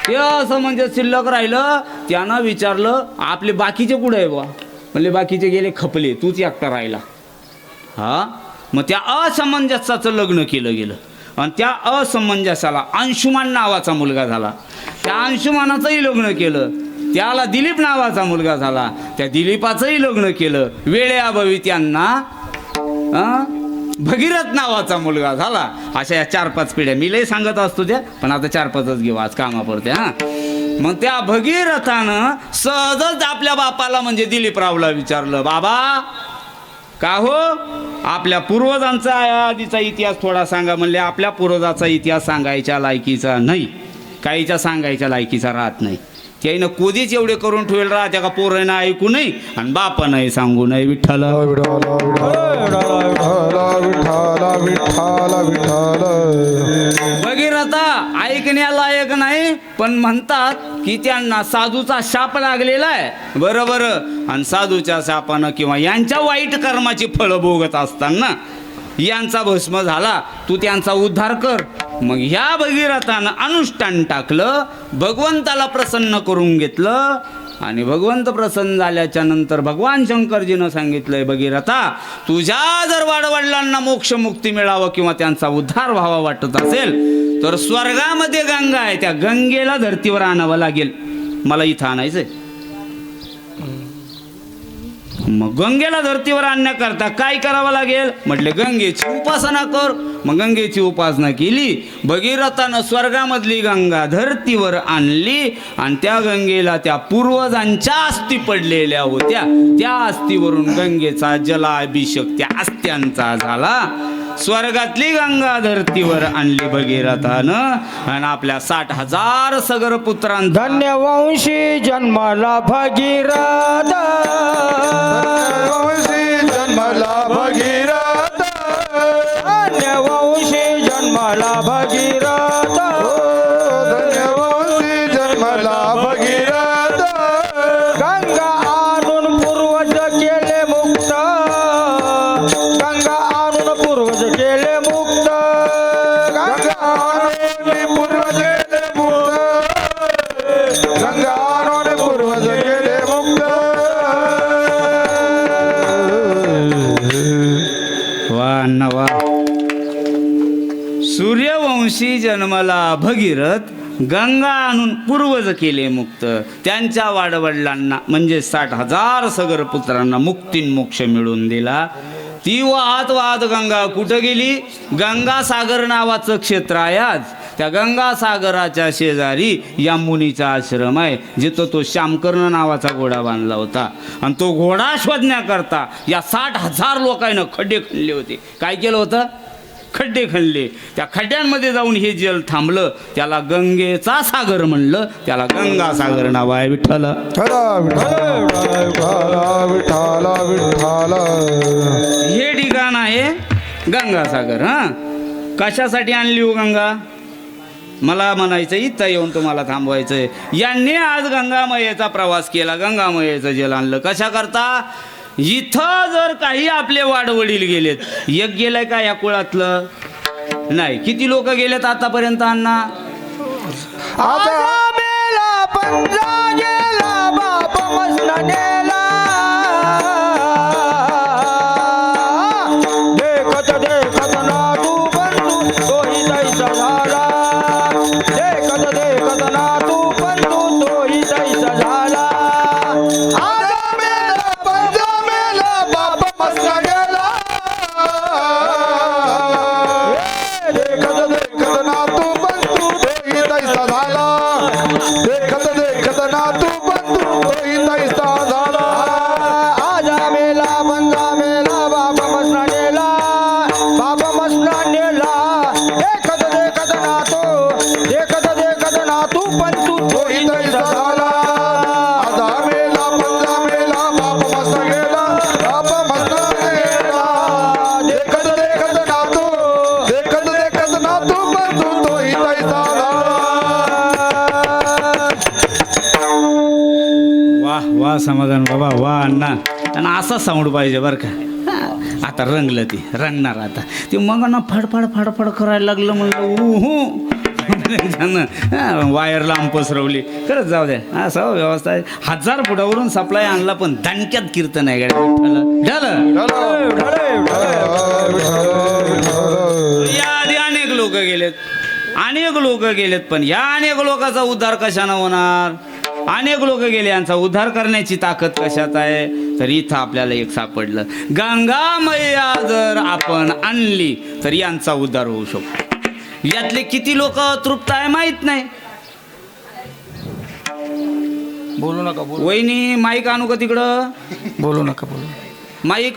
S1: ते असमंजस शिल्लक राहिलं. त्यानं विचारलं आपले बाकीचे कुठे आहे बा. म्हणले बाकीचे गेले खपले, तूच एकटा राहिला. हा, मग त्या असमंजसाचं लग्न केलं गेलं आणि त्या असमंजसाला अंशुमान नावाचा मुलगा झाला. त्या अंशुमानाचंही लग्न केलं, त्याला दिलीप नावाचा मुलगा झाला, त्या दिलीपाचंही लग्न केलं. वेळेअभावी त्यांना भगीरथ नावाचा मुलगा झाला. अशा या 4-5 पिढ्या मी लय सांगत असतो त्या, पण आता 4-5च घेऊ आज कामापुरते. मग त्या भगीरथानं सहजच आपल्या बापाला म्हणजे दिलीपरावला विचारलं, बाबा का हो आपल्या पूर्वजांचा आधीचा इतिहास थोडा सांगा. म्हणले आपल्या पूर्वजाचा इतिहास सांगायच्या लायकीचा नाही, काहीच्या सांगायच्या लायकीचा राहत नाही. त्याईनं कधीच एवढे करून ठेवेल राहत्या का पोरांना ऐकू नाही आणि बापानंही सांगू नाही. विठ्ठल भगीरथा ऐकण्यालायक नाही, पण म्हणतात की त्यांना साधूचा शाप लागलेला आहे. बरोबर, आणि साधूच्या शापानं किंवा यांच्या वाईट कर्माची फळं भोगत असताना यांचा भस्म झाला, तू त्यांचा उद्धार कर. मग ह्या भगीरथानं अनुष्ठान टाकलं, भगवंताला प्रसन्न करून घेतलं आणि भगवंत प्रसन्न झाल्याच्या नंतर भगवान शंकरजीनं सांगितलंय, भगीरथा तुझ्या जर वाडवडिलांना मोक्ष मुक्ती मिळावं किंवा त्यांचा उद्धार व्हावा वाटत असेल तर स्वर्गामध्ये गंगा आहे, त्या गंगेला धर्तीवर आणावं लागेल. मला इथं आणायचंय. मग गंगेला धर्तीवर आणण्याकरता काय करावं लागेल म्हटले, गंगेची उपासना कर. मग गंगेची उपासना केली. भगीरथानं स्वर्गामधली गंगा धर्तीवर आणली आणि त्या गंगेला त्या पूर्वजांच्या अस्थी पडलेल्या होत्या, त्या अस्थीवरून गंगेचा जलाभिषेक त्या अस्त्यांचा झाला. स्वर्गातली गंगा धर्तीवर आणली भगीरथानं आणि आपल्या 60,000 सगर पुत्रांचा
S3: धन्यवंशी जन्माला भगीरथ,
S2: जन्मला भगीरथ,
S3: धन्यवंशी जन्माला भगीरथ,
S2: धन्यवंशी जन्मला भगीरथ,
S3: गंगा आणून पूर्वज केले मुक्त, गंगा आणून पूर्वज केले मुक्त,
S2: गंगा आणून पूर्वज केले मुक्त, गंगा आणून पूर्वज केले मुक्त.
S1: वा नवा. सूर्यवंशी जन्मला भगीरथ, गंगा आणून पूर्वज केले मुक्त. त्यांच्या वाडवडिलांना म्हणजे 60,000 सगर पुत्रांना मुक्तीन्मोक्ष मिळून दिला. ती वाहत वाहत गंगा कुठं गेली? गंगासागर नावाचं क्षेत्र आहे आज. त्या गंगासागराच्या शेजारी या मुनीचा आश्रम आहे, जिथं तो श्यामकर्ण नावाचा घोडा बांधला होता. आणि तो घोडा शोधण्याकरता या 60,000 लोकांना खड्डे खणले होते. काय केलं होतं? खड्डे खणले. त्या खड्ड्यांमध्ये जाऊन हे जल थांबलं, त्याला गंगेचा सागर म्हणलं, त्याला गंगासागर नाव आहे. विठ्ठल हे ठिकाण आहे गंगासागर. कशासाठी आणली हो गंगा? मला म्हणायचं इथं येऊन तुम्हाला थांबवायचंय. यांनी आज गंगामयेचा प्रवास केला, गंगामयेचं जल आणलं. कशा करता? इथं जर काही आपले वाडवडील गेलेत, एक गेलंय का या कुळातलं? नाही. किती लोक गेलेत आतापर्यंत अण्णा?
S3: आजा मेला पंजा गेला बाप मस्त नेला, देखत देखत ना तू बंधू तोही तैसा झाला, देखत देखत ना तू बंधू तोही तैसा झाला.
S2: आजा मेला पंजा मेला बाप मस्त गेला, देखत देखत ना तू बंधू तोही तैसा झाला, देखत देखत ना तू बंधू तोही तैसा झाला.
S3: आजा मेला पंजा मेला बाप मस्त नेला, बाप मस्त नेला, देखत देखत ना तू बंधू
S2: तोही तैसा झाला. आजा मेला पंजा मेला बाप मस्त गेला, बाप मस्त गेला, देखत देखत ना तू बंधू तोही तैसा झाला.
S1: वाह वाह समाधान बाबा, वाह अण्णा. आणि असा साऊंड पाहिजे बरं का. आता रंगलं, ती रंगणार आता. ते मग ना फडफड फडफड करायला लागलं, म्हणलं उहू त्यानं वायर लांब पसरवली. खरंच जाऊ द्या, असं व्यवस्था आहे. 1000 फुटावरून सप्लाय आणला पण दणक्यात कीर्तन आहे गाड्या झालं. या आधी अनेक लोक गेलेत पण या अनेक लोकांचा उद्धार कशानं होणार? अनेक लोक गेले, यांचा उद्धार करण्याची ताकद कशात आहे? तर इथं आपल्याला एक सापडलं. गंगा मैया जर आपण आणली तर यांचा उद्धार होऊ शकतो. यातले किती लोक तृप्त आहे माहित नाही.
S3: बोलू नका
S1: वहिनी माईक आणू का तिकडं?
S3: बोलू नका
S1: माईक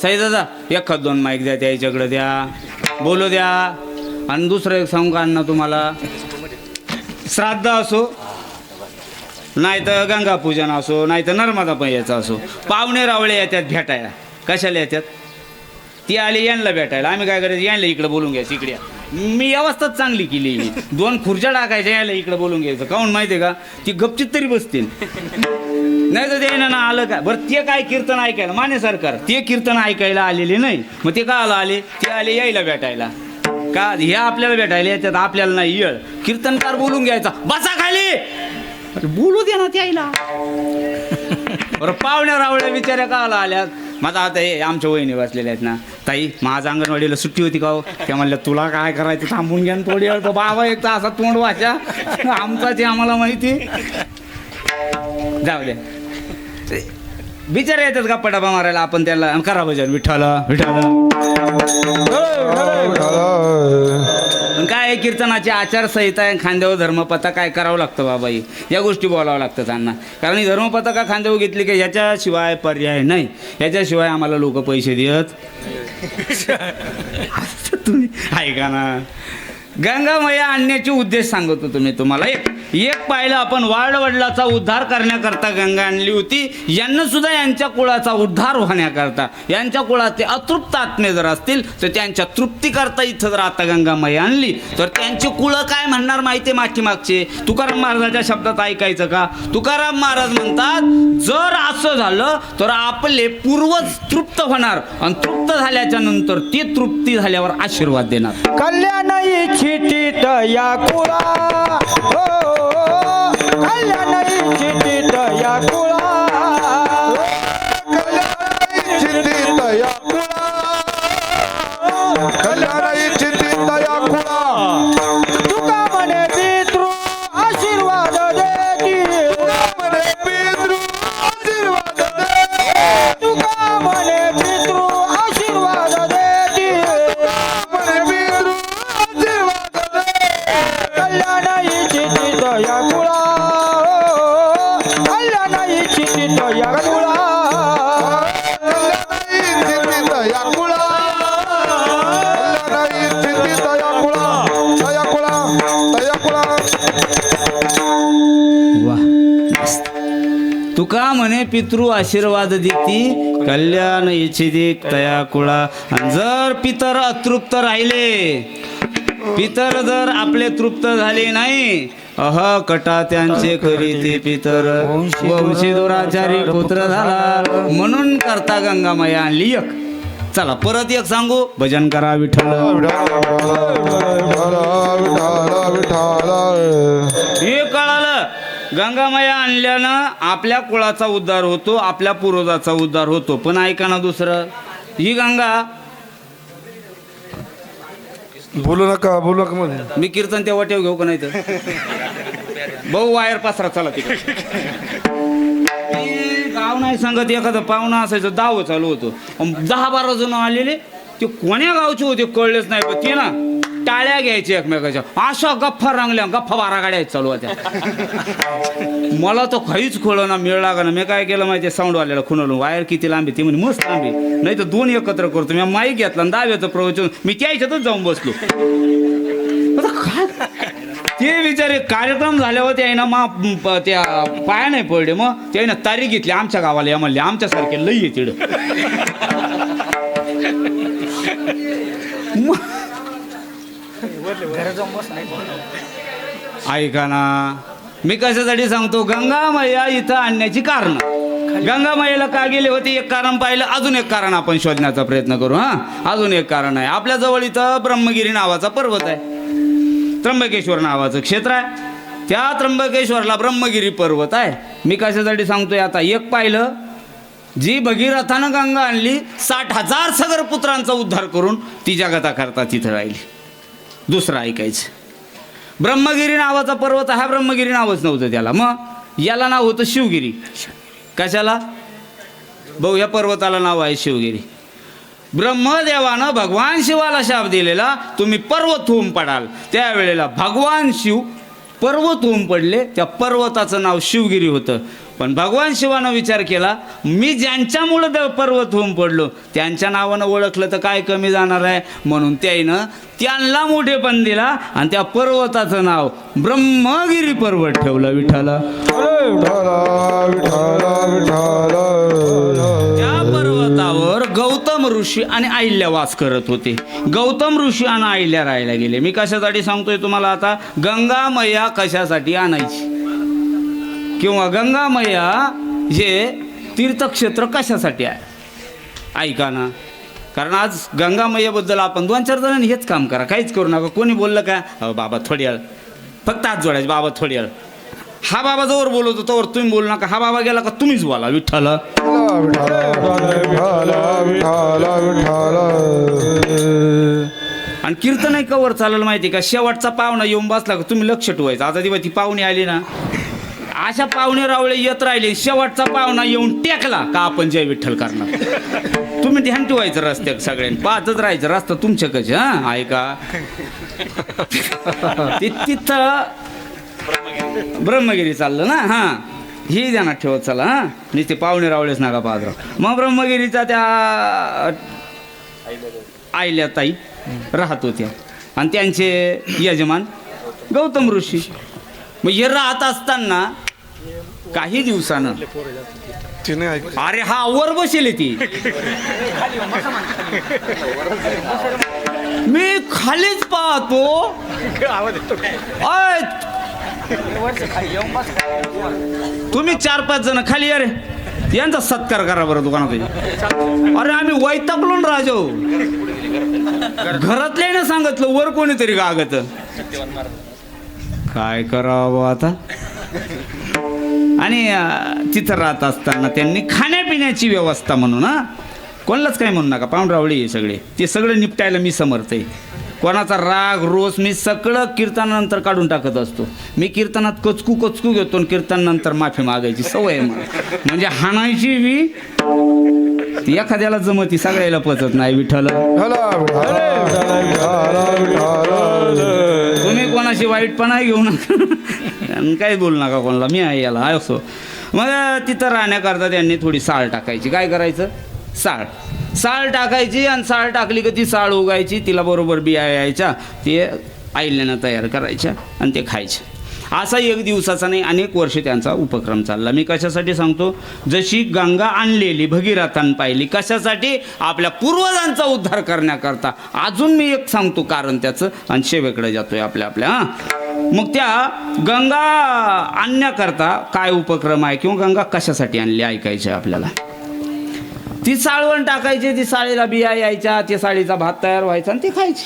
S1: सईदादा एखाद 2 माईक द्या, त्याच्याकडे द्या, बोलू द्या. आणि दुसरं एक सांगू का अण्णा तुम्हाला, श्राद्ध असो नाही तर गंगापूजन असो नाही तर नर्मदा पैयाचा असो, पाहुणे रावळे येतात भेटायला. कशाला येतात? ती आली यांना भेटायला, आम्ही काय करायचं, यांना इकडे बोलून घ्यायचं. इकडे मी व्यवस्थाच चांगली केली. 2 खुर्च्या टाकायच्या, यायला इकडे बोलून घ्यायचं. काहून माहिती आहे का? ती गपचित तरी बसतील. नाही तर ते ना आलं का बरं, ते काय कीर्तन ऐकायला मान्य सरकार, ते कीर्तन ऐकायला आलेले नाही. मग ते का आले? ते आले यायला भेटायला. का ह्या आपल्याला भेटायला येतात, आपल्याला नाही येळ. कीर्तनकार बोलून घ्यायचा, बसा खाली, बोलू दे ना त्याला. बरं पाहुण्या रावळ्या बिचाऱ्या का आल्यात? माझा आता हे आमच्या वहिनी बसलेल्या आहेत ना, ताई माझ्या अंगणवाडीला सुट्टी होती का हो? त्या म्हणल्या तुला काय करायचं, थांबून घ्या थोडी वेळ. बाबा एक तर असा तोंड वाचा आमचाच आम्हाला माहिती. जाऊ दे, बिचारे येतात गप्पा डबा मारायला, आपण त्याला करा भजन विठ्ठल विठ्ठल. काय कीर्तनाची आचारसंहिता आहे, खांद्यावर धर्मपता काय करावं लागतं बाबा. या गोष्टी बोलावं लागतं त्यांना. कारण ही धर्मपता का खांद्यावर घेतली की ह्याच्याशिवाय पर्याय नाही, ह्याच्याशिवाय आम्हाला लोक पैसे देत. तुम्ही ऐका ना, गंगा मैया आणण्याचे उद्देश सांगत होतो मी तुम्हाला. एक पाहिलं आपण, वाडवडिलाचा उद्धार करण्याकरता गंगा आणली होती. यांना सुद्धा यांच्या कुळाचा उद्धार होण्याकरता, यांच्या कुळाचे अतृप्त आत्मे जर असतील तर त्यांच्या तृप्तीकरता इथं जर आता गंगा मैया आणली तर त्यांची कुळं काय म्हणणार माहिती आहे? मागचे तुकाराम महाराजाच्या शब्दात ऐकायचं का? तुकाराम महाराज म्हणतात, जर असं झालं तर आपले पूर्वज तृप्त होणार आणि तृप्त झाल्याच्या नंतर ते तृप्ती झाल्यावर आशीर्वाद देणार.
S3: कल्याण इच्छित या कुळा, कल्याण इच्छित या कुळा, तुका म्हणे पितृ आशीर्वाद देती, तुका म्हणे पितृ आशीर्वाद देती, कल्याण इच्छित या कुळा, कल्याण इच्छित या कुळा.
S1: तुका म्हणे पितृ आशीर्वाद देती, कल्याण इच्छिती तया कुळा. जर पितर अतृप्त राहिले, पितर जर आपले तृप्त झाले नाही, कटा त्यांचे खरी ते पितर, वंशी दुराचारी पुत्र झाला. म्हणून करता गंगा मैया आणली एक. चला परत एक सांगू, भजन करा विठ्ठल. हे कळालं, गंगा मैया आणल्यानं आपल्या कुळाचा उद्धार होतो, आपल्या पूर्वजाचा उद्धार होतो. पण ऐका ना दुसरं, ही गंगा,
S2: बोलू नका मध्ये.
S1: मी कीर्तन त्या वाटेव घेऊ का नाही तर भाऊ वायर पासरा चला तिकडे. गाव नाही सांगत, एखादं पाहुणा असायचं, दाव चालू होतो, 10-12 जण आलेले, ते कोण्या गावचे होते कळलेच नाही. पण ते ना टाळ्या घ्यायच्या एकमेकाच्या, अशा गप्पा रंगल्या, गप्पा 12 गाड्या चालू होत्या. मला तर काहीच खोळं ना, मेळ लागा ना. मी काय केलं माहिती, साऊंडवाल्याला खुणवलं, वायर किती लांबी? ती म्हणे मस्त लांबी, नाही तर 2 एकत्र करतो. मी माईक घेतला आणि दाव्याचं प्रवचन, मी त्याच्यातच जाऊन बसलो. काय ते विचारे कार्यक्रम झाल्यावर ते आहे ना त्या पाया नाही पडले. मग ते ना तारीख घेतली आमच्या गावाला, या म्हणले आमच्यासारखे लई आहे तिड. ऐका ना, मी कशासाठी सांगतो, गंगा मैया इथं आणण्याची कारण. गंगा मैयाला का गेले होते एक कारण पाहिलं, अजून एक कारण आपण शोधण्याचा प्रयत्न करू. अजून एक कारण आहे. आपल्या जवळ इथं ब्रह्मगिरी नावाचा पर्वत आहे. त्र्यंबकेश्वर नावाचं क्षेत्र आहे. त्या त्र्यंबकेश्वरला ब्रह्मगिरी पर्वत आहे. मी कशासाठी सांगतोय आता, एक पाहिलं, जी भगीरथानं गंगा आणली 60,000 सगरपुत्रांचा उद्धार करून ती जगता करता तिथं राहिली. दुसरं ऐकायचं, ब्रह्मगिरी नावाचा पर्वत, हा ब्रह्मगिरी नावच नव्हतं त्याला, मग याला नाव होतं शिवगिरी. कशाला भाऊ, या पर्वताला नाव आहे शिवगिरी. ब्रह्मदेवानं भगवान शिवाला शाप दिलेला, तुम्ही पर्वत होऊन पडाल. त्यावेळेला भगवान शिव पर्वत होऊन पडले, त्या पर्वताचं नाव शिवगिरी होतं. पण भगवान शिवानं विचार केला, मी ज्यांच्यामुळं पर्वत होऊन पडलो त्यांच्या नावानं ओळखलं तर काय कमी जाणार आहे, म्हणून त्याईनं त्यांना मोठेपण दिला आणि त्या पर्वताचं नाव ब्रह्मगिरी पर्वत ठेवलं. विठ्ठला त्या पर्वतावर गौतम ऋषी आणि अहिल्या वास करत होते. गौतम ऋषी आणि अहिल्या राहायला गेले. मी कशासाठी सांगतोय तुम्हाला आता, गंगा मैया कशासाठी आणायची किंवा गंगा मैया हे तीर्थक्षेत्र कशासाठी आहे ऐका ना. कारण आज गंगा मैयाबद्दल आपण 2-4 जणांनी हेच काम करा, काहीच करू नका. कोणी बोललं का, अहो बाबा थोडी वेळ, फक्त हात जोडायचे, बाबा थोडी वेळ. हा बाबा जोवर बोलवतो तोवर तुम्ही बोलू नका, हा बाबा गेला का तुम्हीच बोला. विठ्ठल आणि कीर्तन कवर चालेल माहिती का, शेवटचा पाहुणा येऊन बसला का तुम्ही लक्ष ठेवायचं. आता दिवस ती पाहुणी आली ना, अशा पाहुणे रावळे येत राहिले, शेवटचा पाहुणा येऊन टेकला का आपण जय विठ्ठल करणार. तुम्ही ध्यान ठेवायचं रस्त्यात, सगळ्यांनी पाहतच राहायचं, रस्ता तुमच्याकडे. हा ऐका, तिथं ब्रह्मगिरी चाललं ना, हां ही ध्यानात ठेवत चला. हां नुसते पाहुणे रावळेच नका पाहत राव. मग ब्रह्मगिरीचा त्या आईल्या ताई राहत होत्या आणि त्यांचे यजमान गौतम ऋषी. मग हे राहत असताना काही दिवसानं, अरे हा वर बसेल ती, मी खालीच पाहतो, तुम्ही 4-5 जण खाली, अरे यांचा सत्कार करा बरं दुकानात. अरे आम्ही वैतागलो ना राजो, घरातले ना सांगितलं वर कोणीतरी गागत, काय करावं आता. आणि तिथं राहत असताना त्यांनी खाण्यापिण्याची व्यवस्था म्हणून, कोणालाच काय म्हणू नका, पाहुणरावळी हे सगळे, ते सगळं निपटायला मी समर्थ आहे. कोणाचा राग रोष मी सगळं कीर्तनानंतर काढून टाकत असतो. मी कीर्तनात कचकू घेतो आणि कीर्तनानंतर माफी मागायची सवय आहे मला. म्हणजे हाणायची बी एखाद्याला जमती, सगळ्याला पचत नाही. विठ्ठल तुम्ही कोणाशी वाईटपणा घेऊ नका, काही बोलू नका कोणाला, मी आहे याला असो. मग तिथं राहण्याकरता त्यांनी थोडी साळ टाकायची. काय करायचं, साळ टाकायची आणि साळ टाकली का ती साळ उगायची, तिला बरोबर बिया यायच्या, ते आईल्यानं तयार करायच्या आणि ते खायचे. असा 1 दिवसाचा नाही, अनेक वर्ष त्यांचा उपक्रम चालला. मी कशासाठी सांगतो, जशी गंगा आणलेली भगीरथानं पाहिली, कशासाठी, आपल्या पूर्वजांचा उद्धार करण्याकरता. अजून मी एक सांगतो कारण त्याचं, आणि शेवेकडे जातोय आपल्या. मग त्या गंगा आणण्याकरता काय उपक्रम आहे किंवा गंगा कशासाठी आणली ऐकायचे आपल्याला. ती साळवण टाकायची, ती साळीला बिया यायच्या, त्या साळीचा भात तयार व्हायचा आणि ती खायची.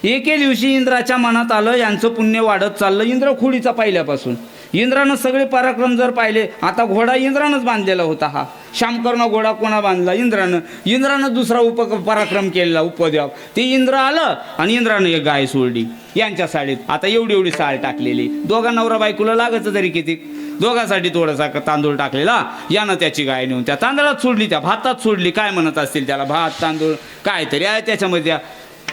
S1: एके दिवशी इंद्राच्या मनात आलं, यांचं पुण्य वाढत चाललं. इंद्र खोडीचा पहिल्यापासून इंद्रानं सगळे पराक्रम जर पाहिले, आता घोडा इंद्रानंच बांधलेला होता. हा शामकर्ण घोडा कोणा बांधला, इंद्रानं दुसरा पराक्रम केलेला उपद्याव. ते इंद्र आलं आणि इंद्रानं एक गाय सोडली यांच्या साडीत. आता एवढी साळ टाकलेली, दोघा नवरा बायकोला लागायचं तरी किती, दोघांसाठी थोडासा तांदूळ टाकलेला, यानं त्याची गाय नेऊन त्या तांदळात सोडली, त्या भातात सोडली, काय म्हणत असतील त्याला, भात तांदूळ काय तरी आहे त्याच्यामध्ये.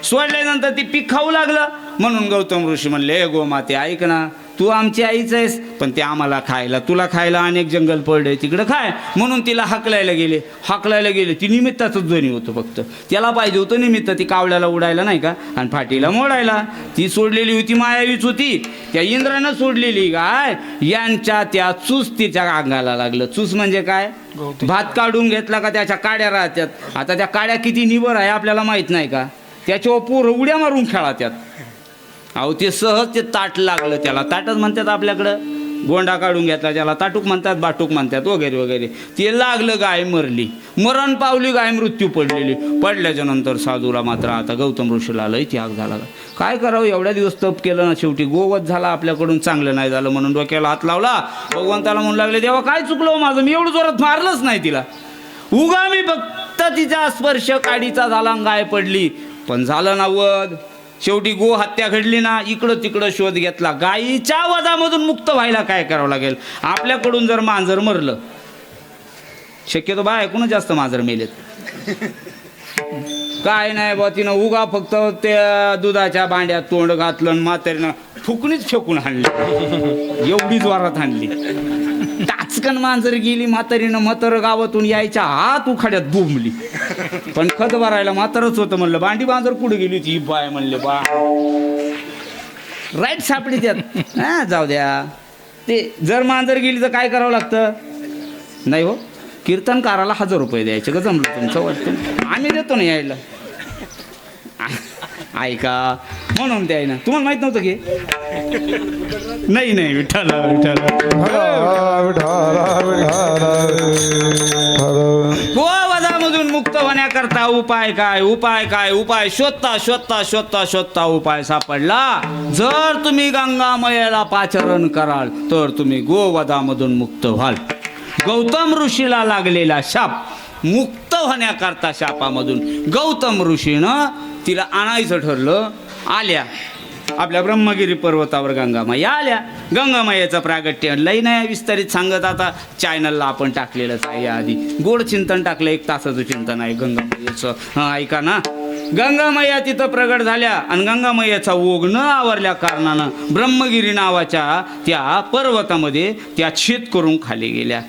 S1: सोडल्यानंतर ती पीक खाऊ लागलं. म्हणून गौतम ऋषी म्हणले, हे गोमाते ऐक ना, तू आमची आईच आहेस, पण ते आम्हाला खायला, तुला खायला अनेक जंगल पडले, तिकडं खाय. म्हणून तिला हाकलायला गेले. ती निमित्ताचंच ध्वनी होतं फक्त, त्याला पाहिजे होतं निमित्त, ती कावळ्याला उडायला नाही का आणि फाटीला मोडायला. ती सोडलेली होती मायावीच होती, त्या इंद्रानं सोडलेली गाय यांच्या त्या चूस तिच्या अंगाला लागलं. चूस म्हणजे काय, भात काढून घेतला का त्याच्या काड्या राहतात. आता त्या काड्या किती निबर आहे आपल्याला माहीत नाही का, त्याच्यावर पोरं उड्या मारून खेळा त्यात. अहो ते सहज ते ताट लागलं, त्याला ताटच म्हणतात आपल्याकडं. गोंडा काढून घेतला त्याला ताटूक म्हणतात, बाटूक म्हणतात वगैरे. ते लागलं, गाय मरली, मरण पावली गाय, मृत्यू पडलेली. पडल्याच्या नंतर साधूला मात्र आता गौतम ऋषीला लय त्याग झाला. काय करावं, एवढ्या दिवस तप केलं ना, शेवटी गोवध झाला आपल्याकडून, चांगलं नाही झालं म्हणून डोक्याला हात लावला. भगवंताला म्हणू लागले, देवा काय चुकलं माझं, मी एवढं जोरात मारलंच नाही तिला, उगा मी फक्त तिचा स्पर्श काडीचा झाला, गाय पडली, पण झालं ना वध. शेवटी गो हत्या घडली ना, इकडं तिकडं शोध घेतला. गायीच्या वधामधून मुक्त व्हायला काय करावं लागेल? आपल्याकडून जर मांजर मरलं, शक्यतो बाय ऐकूनच जास्त मांजर मेलेत, काय नाही बा, तिनं उगा फक्त त्या दुधाच्या भांड्यात तोंड घातलं, म्हातारीनं फुकणीच फेकून हाणली, एवढी जोरात हाणली. टाचकन मांजर गेली, म्हातारीनं म्हातार गावातून यायच्या हात उखाड्यात बुंबली. पण खत भरायला म्हातारच होतं. म्हणलं भांडी मांजर कुठे गेली होती? बाय म्हणले बा राईट सापडी त्यात. हा जाऊ द्या, ते जर मांजर गेली तर काय करावं लागतं? नाही हो, कीर्तनकाराला 1000 रुपये द्यायचे का, जमलं तुमचं वाटतं? आम्ही देतो ना यायला, ऐका म्हणून द्याय ना. तुम्हाला माहित नव्हतं की? नाही नाही, विठ्ठल विठ्ठल. गोवधामधून मुक्त होण्याकरता उपाय काय? उपाय काय? उपाय शोधता शोधता शोधता शोधता उपाय सापडला. जर तुम्ही गंगामयेला पाचरण कराल तर तुम्ही गोवधामधून मुक्त व्हाल. गौतम ऋषीला लागलेला शाप मुक्त होण्याकरता शापामधून गौतम ऋषीनं तिला आणायचं ठरलं. आल्या आपल्या ब्रह्मगिरी पर्वतावर गंगामाया आल्या. गंगामायाचं प्रागट्य लई नाही विस्तारित सांगत, आता चॅनलला आपण टाकलेलंच आहे. आधी गोड चिंतन टाकलं, 1 तासाचं चिंतन आहे गंगामायेचं. हां ऐका ना, गंगामाया तिथं प्रगट झाल्या आणि गंगामायाचा ओघ न आवरल्या कारणानं ब्रह्मगिरी नावाच्या त्या पर्वतामध्ये त्या छेद करून खाली गेल्या.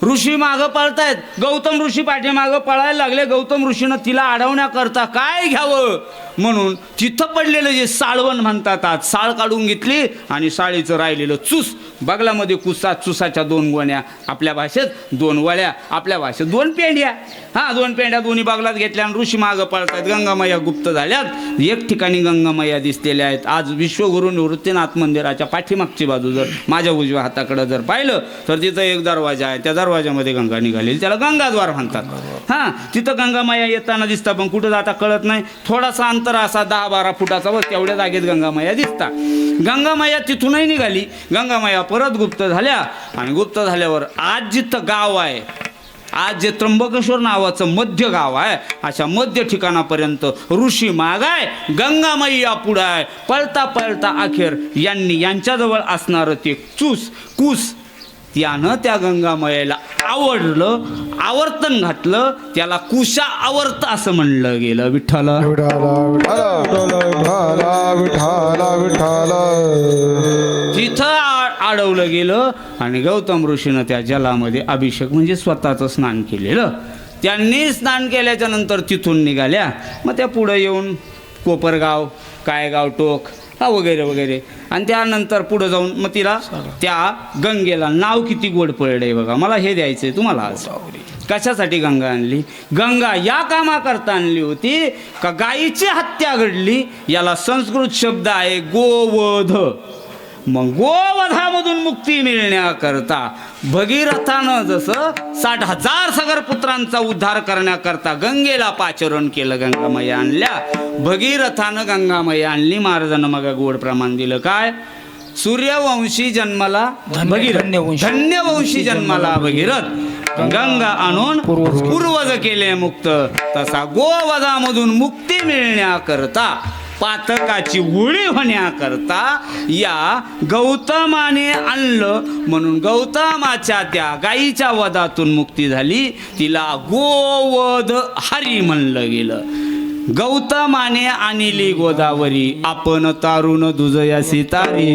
S1: ऋषी मागं पळतायत, गौतम ऋषी पाठीमागं पळायला लागले. गौतम ऋषीनं तिला अडवण्याकरता काय घ्यावं म्हणून तिथं पडलेलं जे साळवण म्हणतात, आज साळ काढून घेतली आणि साळीचं राहिलेलं चूस, बगलामध्ये कुसा, चुसाच्या 2 गोण्या, आपल्या भाषेत 2 वळ्या, आपल्या भाषेत 2 पेंड्या. हां 2 पेंड्या दोन्ही बागलात घेतल्या आणि ऋषी मागं पळतायत. गंगामाया गुप्त झाल्यात. एक ठिकाणी गंगामाया दिसलेल्या आहेत. आज विश्वगुरू निवृत्तीनाथ मंदिराच्या पाठीमागची बाजू जर माझ्या उजव्या हाताकडे जर पाहिलं तर तिथं एक दरवाजा आहे. त्या दरवाजामध्ये गंगा निघालेली, त्याला गंगाद्वार म्हणतात. हां तिथं गंगामाया येताना दिसता, पण कुठं जाता कळत नाही. थोडासा अंतर असा 10-12 फुटाचा व तेवढ्या जागेत गंगामाया दिसता. गंगामाया तिथूनही निघाली. गंगामाया परत गुप्त झाल्या आणि गुप्त झाल्यावर आज जिथं गाव आहे, आज जे त्र्यंबकेश्वर नावाचं मध्य गाव आहे, अशा मध्य ठिकाणापर्यंत ऋषी मागाय, गंगामाया पुढं आहे. पळता पळता अखेर यांच्याजवळ असणारं ते कुस त्यानं त्या गंगामायेला आवडलं, आवर्तन घातलं. त्याला कुशा आवर्त असं म्हणलं गेलं. विठ्ठल तिथं अडवलं गेलं आणि गौतम ऋषीनं त्या जलामध्ये अभिषेक म्हणजे स्वतःचं स्नान केलेलं. त्यांनी स्नान केल्याच्या नंतर तिथून निघाल्या. मग त्या पुढं येऊन कोपरगाव, कायगाव टोक वगैरे वगैरे, आणि त्यानंतर पुढं जाऊन मग तिला त्या गंगेला नाव किती गोड पडलंय बघा. मला हे द्यायचंय तुम्हाला आज. कशासाठी गंगा आणली? गंगा या कामाकरता आणली होती का गायीची हत्या घडली. याला संस्कृत शब्द आहे गोवध. मग गोवधामधून मुक्ती मिळण्याकरता भगीरथानं जसं 60,000 सगर पुत्रांचा उद्धार करण्याकरता गंगेला पाचरण केलं, गंगामाया आणल्या. भगीरथानं गंगामाया आणली. महाराजांना मग गोड प्रमाण दिलं काय? सूर्यवंशी जन्माला भगीरथ, धन्यवंशी जन्माला भगीरथ, गंगा आणून पूर्वज केले मुक्त. तसा गोवधामधून मुक्ती मिळण्याकरता, पातकाची उळी होण्याकरता या गौतमाने आणलं. म्हणून गौतमाच्या त्या गायीच्या वधातून मुक्ती झाली. तिला गोवध हरी म्हणलं गेलं. गौतमाने आणली गोदावरी, आपण तारुण दुजयासी तारी.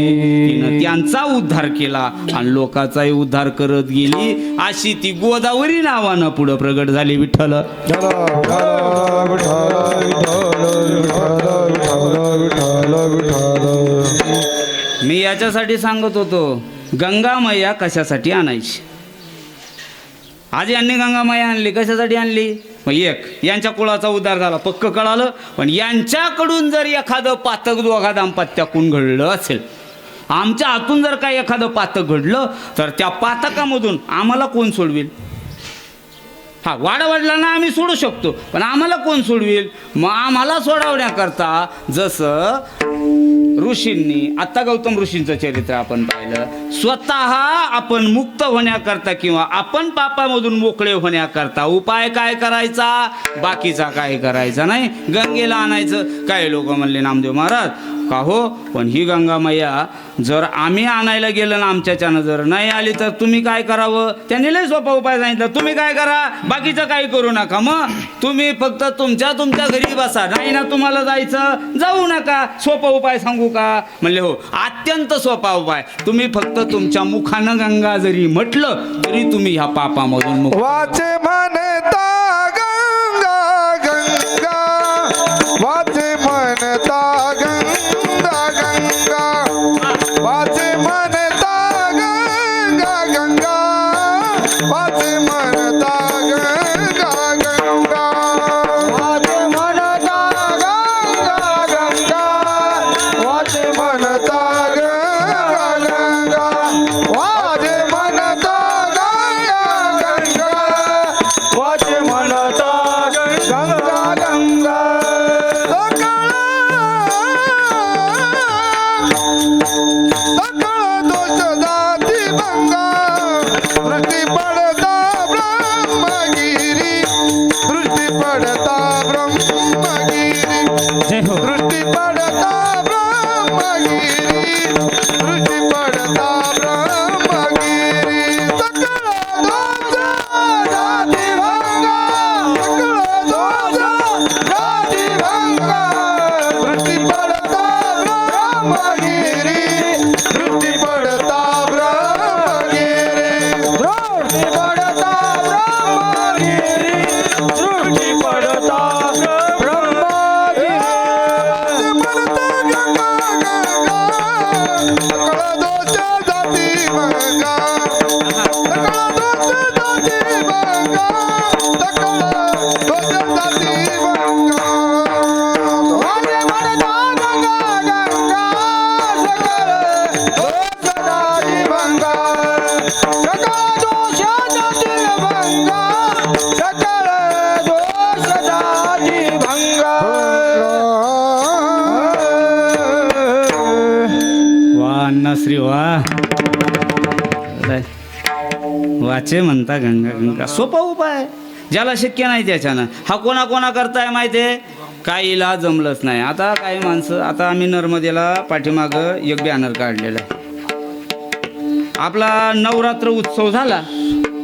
S1: तिनं त्यांचा उद्धार केला आणि लोकांचाही उद्धार करत गेली. अशी ती गोदावरी नावानं पुढं प्रगट झाली. विठ्ठल मी याच्यासाठी सांगत होतो, गंगामाया कशासाठी आणायची. आज यांनी गंगामाया आणली, कशासाठी आणली? मग एक यांच्या कुळाचा उद्धार झाला पक्क कळालं. पण यांच्याकडून जर एखादं पातक दोघा दाम्पत्याकडून घडलं असेल, आमच्या हातून जर काही एखादं पातक घडलं तर त्या पातकामधून आम्हाला कोण सोडवेल? हा वाडवडिलांना आम्ही सोडू शकतो, पण आम्हाला कोण सोडवेल? मग आम्हाला सोडवण्याकरता जसं ऋषींनी, आत्ता गौतम ऋषींचं चरित्र आपण पाहिलं, स्वतः आपण मुक्त होण्याकरता किंवा आपण पापामधून मोकळे होण्याकरता उपाय काय करायचा, बाकीचा काय करायचा नाही. गंगेला आणायचं. काही लोक म्हणले नामदेव महाराज का हो, पण ही गंगा मैया जर आम्ही आणायला गेलं ना आमच्याच्यानं जर नाही आली तर तुम्ही काय करावं? त्यांनी लय सोपा उपाय सांगितला, तुम्ही काय करा, बाकीचं काही करू नका, मग तुम्ही फक्त तुमच्या घरी बसा, नाही ना तुम्हाला जायचं जाऊ नका. सोपा उपाय सांगू का? म्हणले हो, अत्यंत सोपा उपाय. तुम्ही फक्त तुमच्या मुखानं गंगा जरी म्हटलं तरी तुम्ही ह्या पापामधून मुक्त.
S2: वाचे म्हणता गंगा गंगा, वाचे म्हणता गंगा गंगा, वाचे म्हणता गंगा गंगा, वाचे म्हणता गंगा गंगा,
S3: वाचे म्हणता गंगा गंगा,
S2: वाचे म्हणता गंगा गंगा, वाचे म्हणता गंगा गंगा,
S3: वाचे म्हणता गंगा गंगा.
S2: सकळ दोष जाती भंगा, दृष्टी पडता ब्रह्मगिरी, दृष्टी पडता ब्रह्मगिरी, दृष्टी पडता ब्रह्मगिरी, दृष्टी पडता ब्रह्मगिरी. सकळ दोष जाती भंगा, सकळ दोष जाती भंगा, दृष्टी पडता ब्रह्मगिरी, दृष्टी पडता ब्रह्मगिरी,
S3: दृष्टी पडता ब्रह्मगिरी, दृष्टी पडता ब्रह्मगिरी.
S2: म्हणता गंगा गंगा, सकळ दोष जाती भंगा, सकळ दोष जाती भंगा, सकळ दोष जाती भंगा.
S3: वाचे म्हणता गंगा गंगा, सकळ दोष जाती भंगा, सकळ दोष जाती भंगा, सकळ दोष जाती भंगा.
S1: वा अन्नश्री वा. वाचे म्हणता गंगा गंगा, सोपा उपाय, ज्याला शक्य नाही त्याच्यानं. हा कोणा करताय माहिती आहे? काहीला जमलंच नाही. आता काही माणसं, आता आम्ही नर्मदेला पाठीमागं एक बॅनर काढलेला आहे. आपला नवरात्र उत्सव झाला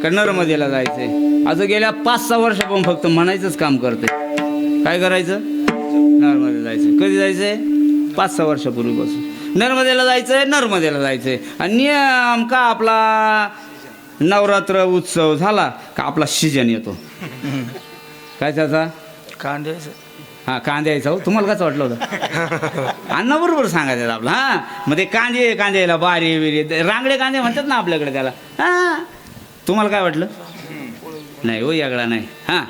S1: का नर्मदेला जायचंय. आज गेल्या 5-6 वर्षापासून फक्त म्हणायचंच काम करते. काय करायचं? नर्मदेला जायचं. कधी जायचंय? 5-6 वर्षापूर्वीपासून नर्मदेला जायचंय. आणि नियम का आपला नवरात्र उत्सव झाला का आपला सीजन येतो. काय त्याचा?
S3: कांद्याचं.
S1: हां, कांद्याचा. हो, तुम्हाला कसं वाटलं होतं? अण्णा बरोबर सांगायचं आपलं. हां, मग ते कांद्याला बारी बिरी रांगडे कांदे म्हणतात ना आपल्याकडे त्याला. हां, तुम्हाला काय वाटलं? नाही हो, यागळा नाही. हां,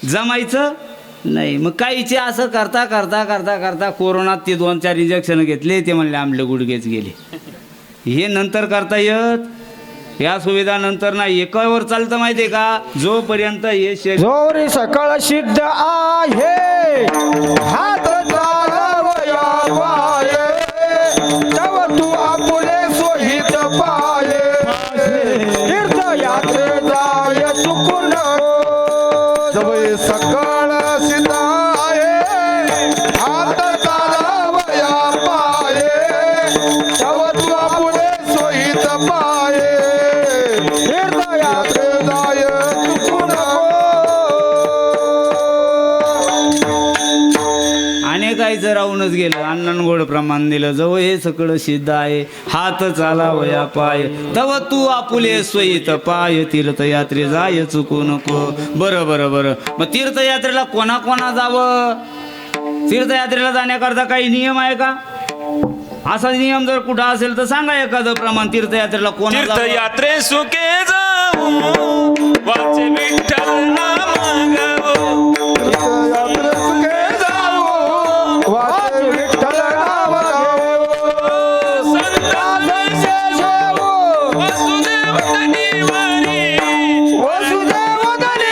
S1: जमायचं नाही. मग काहीचे असं करता कोरोनात ते 2-4 इंजेक्शन घेतले, ते म्हणले आमले गुडघेच गेले. हे नंतर करता येत, या सुविधा नंतर नाही. एकावर चालतं माहिती आहे का? जोपर्यंत हे
S3: जोरी सकळ सिद्ध आहे, हात चालवया पाये, तव तू आपुले सोहित पाये, तीर्थयात्रे जाय चुकू नको.
S2: जवळ सकळ सिद्ध आहे, हात चालवया पाये, तव तू आपुले सोहित पाये, तीर्थयात्रे जाय चुकू नको.
S1: अनेकायचं राहूनच गेलं. अण्णानं गोड प्रमाण दिलं. जवळ हे सगळं सिद्ध आहे, हात चालावया पाय, तव तू आपुले सोयीत पाय, तीर्थयात्रे जाय चुकू नको. बरं. मग तीर्थयात्रेला कोणा जावं? तीर्थयात्रेला जाण्याकरता काही नियम आहे का? असा नियम जर कुठं असेल तर सांगा एखादं प्रमाण. तीर्थयात्रेला कोणा जावं?
S4: तीर्थयात्रे सुखे जाऊ, वाचे विठ्ठल नाम गावो.
S2: तीर्थयात्रे सुखे जाऊ, वाचे विठ्ठल नाम गावो.
S4: संतांचे सेवो, वसुदेव तटीवारी,
S3: वसुदेव तटीवारी,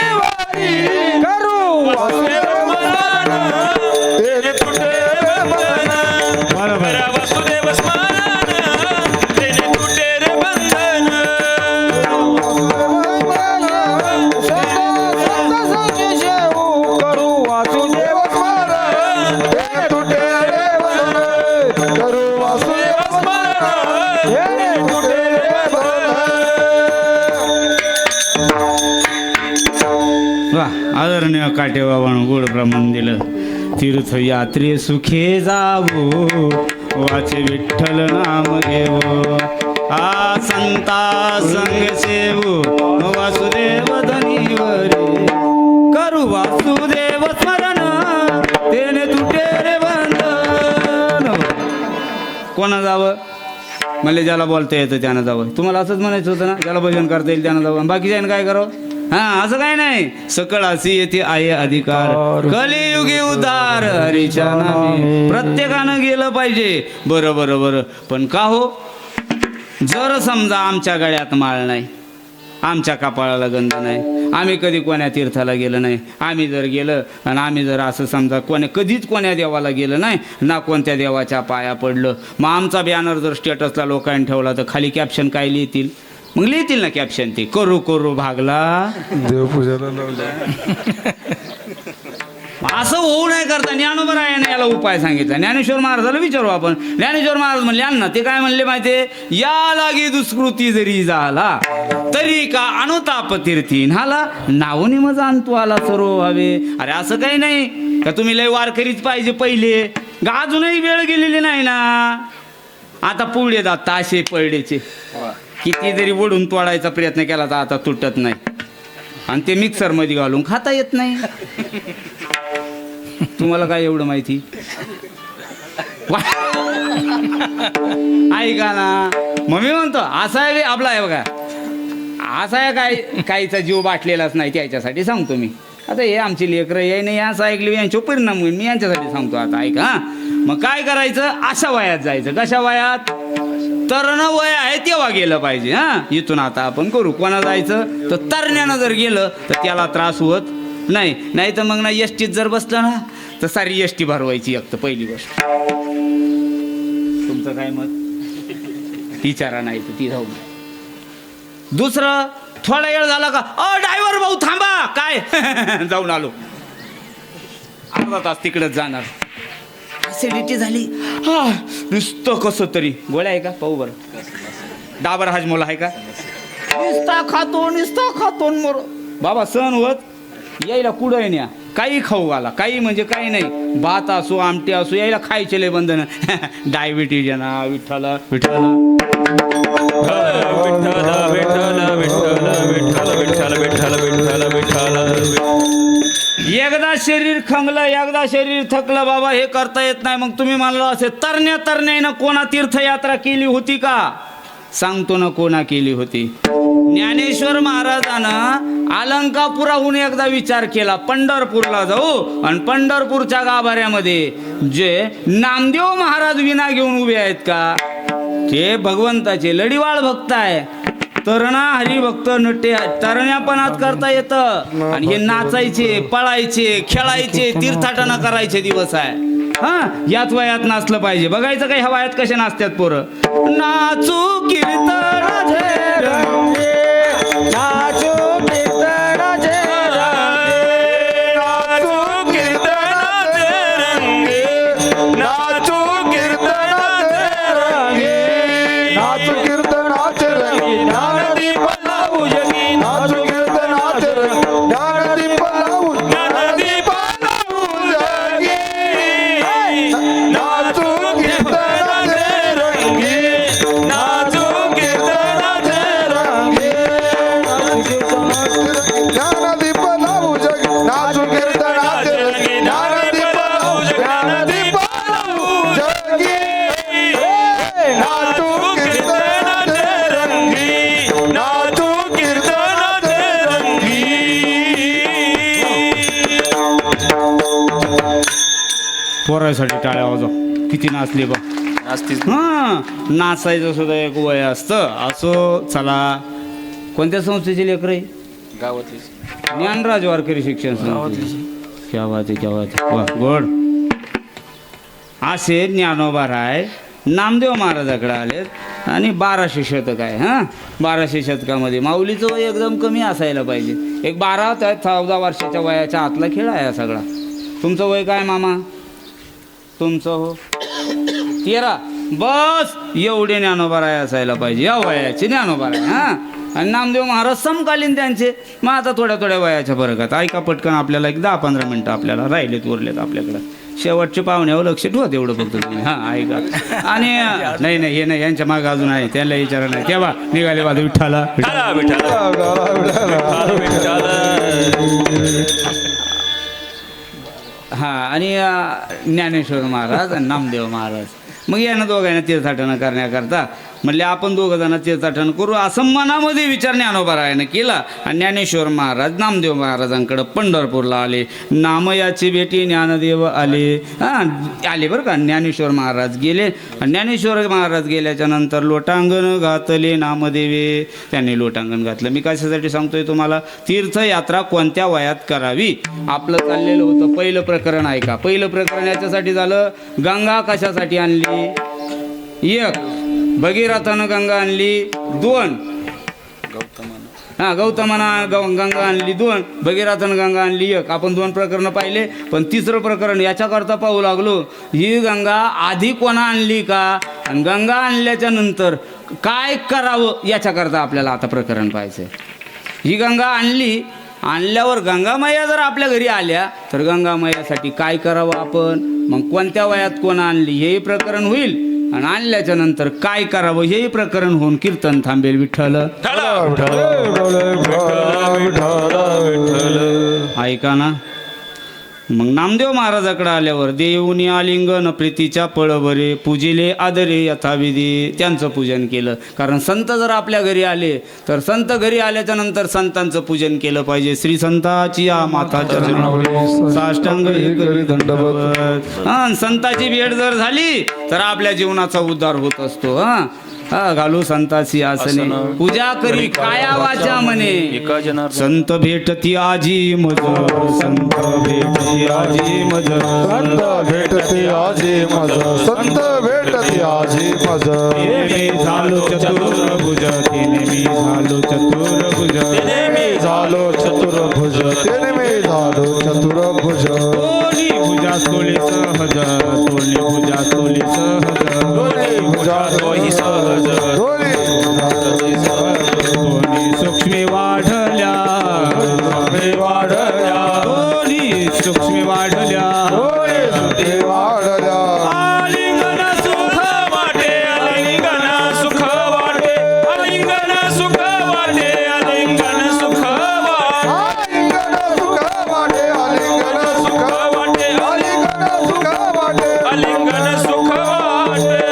S1: आदरणीय काटेबाबांनो गोड प्रमाण दिलं. तीर्थयात्रे सुखे जावो, वाचे विठ्ठल नाम घेवो. आ संता संग सेवो, वासुदेव धनीवरे. करू वासुदेव स्मरण, तेने तुटे रे बंधन. कोणा जावं? मला ज्याला बोलता येतं त्यानं जावं. तुम्हाला असंच म्हणायचं होतं ना, ज्याला भजन करता येईल त्यानं जावं. बाकीच्यानं काय करावं? हा, असं काय नाही. सकळ असी येथे आहे अधिकार, कलियुगी उद्धार हरीच्या नामे. प्रत्येकानं गेलं पाहिजे. बरं बरं बरं, पण का हो? जर समजा आमच्या गळ्यात माळ नाही, आमच्या कपाळाला गंध नाही, आम्ही कधी कोण्या तीर्थाला गेलं नाही, आम्ही जर गेलं आणि आम्ही जर असं समजा कधीच कोण्या देवाला गेलं नाही ना, कोणत्या देवाच्या पाया पडलं, मग आमचा बॅनर जर स्टेटसला लोकांनी ठेवला तर खाली कॅप्शन काय लिहितील? मग लिहितील ना कॅप्शन, ते करू करू भागला
S2: देवपूजाला लावलं.
S1: असं होऊ नाही करता ज्ञानोबरायाने याला उपाय सांगितला. ज्ञानेश्वर महाराजाला विचारू आपण. ज्ञानेश्वर महाराज म्हणले अण्णा, ते काय म्हणले माहितीये? या लागी दुष्कृती जरी झाला तरी का अनुताप तीर्थी न्हाला, नावनी मग जाणतो आला सर्व व्हावे. अरे असं काही नाही का तुम्ही लय वारकरीच पाहिजे पहिले, अजूनही वेळ गेलेली नाही ना. आता पुढे जात असे पडलेचे किती जरी ओढून तोडायचा प्रयत्न केला तर आता तुटत नाही, आणि ते मिक्सर मध्ये घालून खाता येत नाही. तुम्हाला काय एवढं माहिती? ऐका ना, मग मी म्हणतो असा आहे आपला आहे बघा, असा आहे काय काहीचा जीव बाटलेलाच नाही त्याच्यासाठी सांगतो मी. आता हे आमची लेकरं हे नाही असं ऐकली, यांच्यावर परिणाम होईल, मी यांच्यासाठी सांगतो. आता ऐका, मग काय करायचं? अशा वयात जायचं. कशा वयात? तरुण वय आहे तेव्हा गेलं पाहिजे. हा, इथून आता आपण करू. कोणा जायचं? तर तरण्यानं जर गेलं तर त्याला त्रास होत नाही. नाही तर मग ना एसटीत जर बसलं ना तर सारी एसटी भरवायची. एक तर पहिली गोष्ट. तुमचं काय मत? विचारा, नाही तर ती जाऊ. दुसरं, थोडा वेळ झाला का, ड्रायव्हर भाऊ थांबा, काय जाऊन आलो, अर्धा तास तिकडेच जाणार. ऍसिडिटी झाली, हा नुसतं कसं तरी. गोळ्या आहे का? पाहू बरं. डाबर हाजमोला आहे का? निस्ता खातो मोर बाबा. सण होत यायला कुठं न्या, काही खाऊ घाला, काही म्हणजे काही नाही. भात असो, आमटी असो, यायला खायचे लय बंधन. डायबिटीज ना, विठ्ठल विठ्ठल एकदा शरीर खंगलं, एकदा शरीर थकलं बाबा, हे करता येत नाही. मग तुम्ही म्हणलं असे तरण्यानं कोणा तीर्थयात्रा केली होती का? सांगतो ना कोणा केली होती. ज्ञानेश्वर महाराजानं अलंकापुराहून एकदा विचार केला, पंढरपूरला जाऊ. आणि पंढरपूरच्या गाभाऱ्यामध्ये जे नामदेव महाराज विना घेऊन उभे आहेत का, ते भगवंताचे लढीवाळ भक्त आहे. तरणा हरिभक्त नटे, तरण्यापणात करता येतं. आणि हे नाचायचे, पळायचे, खेळायचे, तीर्थाटना करायचे दिवस आहे. हा, याच वयात नाचलं पाहिजे. बघायचं काय ह्या वयात कसे नाचतात पोरं. नाचू कीर्तन झेरंगे,
S3: नाचो कीर्तन झेरंगे,
S2: नाचू कीर्तनाचे रंगे, नाचू कीर्तनाचे रंगे, नाचू कीर्तनाचे रंगे, ज्ञानदीप लावू जगी, नाचू कीर्तनाचे रंगे, ज्ञानदीप लावू, ज्ञानदीप लावू जगी, नाचू कीर्तनाचे रंगे, नाचू कीर्तनाचे रंगे, ज्ञानदीप लावू जगी, नाचू कीर्तनाचे रंगे, ज्ञानदीप लावू जगी, ज्ञानदीप लावू जगी, नाचू कीर्तनाचे रंगी, नाचू कीर्तनाचे रंगी.
S1: पोरासाठी टाळ्या वाजव. किती नाचले बा. हा, नाचायचं सुद्धा एक वय असतं. असो, चला. कोणत्या संस्थेचे लेकर आहे?
S4: गावातली
S1: ज्ञानराज वारकरी शिक्षण संस्था. क्या बात आहे, क्या बात आहे. वा, गोड. असे ज्ञानोबाराय नामदेव महाराजाकडे आलेत आणि 1200 शतक आहे. हां, 1200 शतकामध्ये माऊलीचं वय एकदम कमी असायला पाहिजे. एक 12 ते 14 वर्षाच्या वयाच्या आतला खेळ आहे हा सगळा. तुमचं वय काय मामा? तुमचं हो 13. बस एवढे ज्ञानोबाराय असायला पाहिजे, या वयाचे ज्ञानोबाराय. हां, आणि नामदेव महाराज समकालीन त्यांचे. मग आता थोड्या थोड्या वयाच्या फरकात ऐका पटकन, आपल्याला एक 10-15 मिनटं आपल्याला राहिलेत उरलेत आपल्याकडं. शेवटचे पाहुण्यावर लक्ष ठेवा तेवढं फक्त तुम्ही. हां ऐका. आणि नाही नाही हे नाही, यांच्या मागं अजून आहे, त्याला विचारा नाही. तेव्हा निघाले वाद विठ्ठला.
S4: विठ्ठला विठ्ठला
S1: हां आणि ज्ञानेश्वर महाराज आणि नामदेव महाराज. मग यानं दोघांना तीर्थाटन करण्याकरता म्हणले आपण दोघं जण तीर्थाटन करू, असं मनामध्ये विचार ज्ञानोबारायानं केला. आणि ज्ञानेश्वर महाराज नामदेव महाराजांकडं पंढरपूरला आले. नामयाची भेटी ज्ञानदेव आले. हां आले बरं का. ज्ञानेश्वर महाराज गेले आणि ज्ञानेश्वर महाराज गेल्याच्या नंतर लोटांगण घातले नामदेवे. त्यांनी लोटांगण घातलं. मी कशासाठी सांगतोय तुम्हाला, तीर्थयात्रा कोणत्या वयात करावी आपलं चाललेलं होतं. पहिलं प्रकरण ऐका. पहिलं प्रकरण याच्यासाठी झालं, गंगा कशासाठी आणली. एक, भगीरथानं गंगा आणली. 2, गौतमानं गंगा आणली. 2, भगीरथानं गंगा आणली. 1. आपण 2 प्रकरणं पाहिले. पण तिसरं प्रकरण याच्याकरता पाहू लागलो, ही गंगा आधी कोणा आणली का आणि गंगा आणल्याच्या नंतर काय करावं याच्याकरता आपल्याला आता प्रकरण पाहायचं. ही गंगा आणल्यावर गंगामाया जर आपल्या घरी आल्या तर गंगामायासाठी काय करावं आपण, मग कोणत्या वयात कोण आणली हेही प्रकरण होईल. आणि आणल्याच्या नंतर काय करावं हेही प्रकरण होऊन कीर्तन थांबेल. विठ्ठल ऐका ना. मग नामदेव महाराजाकडे आल्यावर देऊनी आलिंगन प्रीतीच्या पळभरे पूजिले आदरे यथाविधी. त्यांचं पूजन केलं. कारण संत जर आपल्या घरी आले तर संत घरी आल्याच्या नंतर संतांचं पूजन केलं पाहिजे. श्री संताची माता चरणावरी साष्टांग करी दंडवत. हां संताची भेट जर झाली तर आपल्या जीवनाचा उद्धार होत असतो. घालू संताची आसने पूजा करी काया वाचा म्हणे. संत भेटती आजी मज, संत भेटती आजी मज,
S2: संत भेटती आजी मज, संत भेटती आजी मज.
S1: मी झालो चतुर्भुज, तिने मी झालो चतुर्भुज,
S2: मी झालो चतुर्भुज, तेने मी झालो चतुर्भुज.
S1: दोन्ही भुजा सोले सहज, दोन्ही भुजा सोले सहज,
S2: दोन्ही भुजा
S4: तोही सहज,
S2: दोन्ही
S1: दोन्ही सूक्ष्मी वाढल्या,
S2: वाढल्या,
S1: दोन्ही सूक्ष्मी वाढल्या,
S2: दोन्ही सुखी वाढल्या.
S4: आलिंगन सुख वाटे, आलिंगन सुख वाटे, आलिंगन सुख वाटे, आलिंगन सुख वाटे,
S2: आलिंगन सुख वाटे, आलिंगन सुख
S4: वाटे,
S2: आलिंगन सुख वाटे.
S4: आलिंगन सुख वाटे.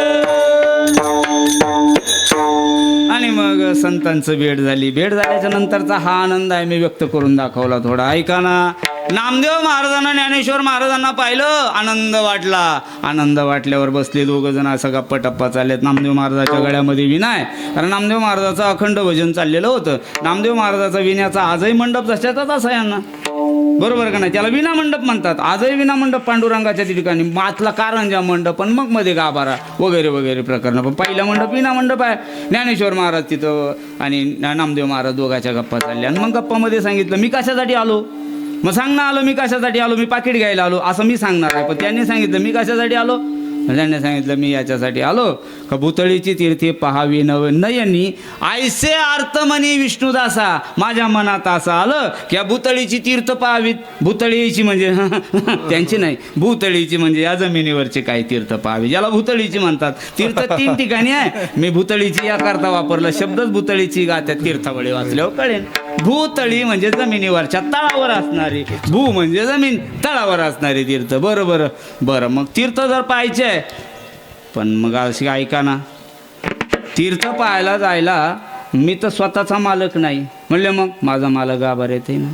S1: आणि मग संतांचं भेट झाली. भेट झाल्याच्या नंतरचा हा आनंद आहे मी व्यक्त करून दाखवला थोडा. ऐका ना. नामदेव महाराजांना ज्ञानेश्वर महाराजांना पाहिलं, आनंद वाटला. आनंद वाटल्यावर बसले दोघं जण, असं गप्पा टप्पा चाललेत. नामदेव महाराजाच्या गळ्यामध्ये विणा आहे, कारण नामदेव महाराजाचं अखंड भजन चाललेलं होतं. नामदेव महाराजाचा विण्याचा आजही मंडप जशाचा तसा यांना, बरोबर का नाही, त्याला विना मंडप म्हणतात. आजही विना मंडप पांडुरंगाच्या ठिकाणी, मातला कारंजा मंडप आणि मग मध्ये गाभारा वगैरे वगैरे प्रकरणं. पण पहिला मंडप विना मंडप आहे. ज्ञानेश्वर महाराज तिथं आणि नामदेव महाराज दोघाच्या गप्पा चालल्या. आणि मग गप्पामध्ये सांगितलं मी कशासाठी आलो. मग सांग ना आलो मी कशासाठी आलो. मी पाकिट घ्यायला आलो असं मी सांगणार आहे. पण त्यांनी सांगितलं मी कशासाठी आलो. त्यांनी सांगितलं मी याच्यासाठी आलो का भूतळीची तीर्थे पहावी नयनी आयसे अर्थ म्हणी विष्णुदासा. माझ्या मनात असं आलं की या भूतळीची तीर्थ पाहावीत. भूतळीची म्हणजे त्यांची नाही, भूतळीची म्हणजे या जमिनीवरचे काही तीर्थ पाहावी, ज्याला भूतळीची म्हणतात. तीर्थ 3 ठिकाणी आहे. मी भूतळीची याकरता वापरला शब्दच भूतळीची. त्या तीर्थावळी वाचल्यावर कळेल. भूतळी म्हणजे जमिनीवरच्या तळावर असणारी, भू म्हणजे जमीन, तळावर असणारी तीर्थ. बरं बरं मग तीर्थ जर पाहायचे पण मग अशी ऐका ना, तीर्थ पाहायला जायला मी तर स्वतःचा मालक नाही. म्हणले मग माझा मालक गाभार येते ना.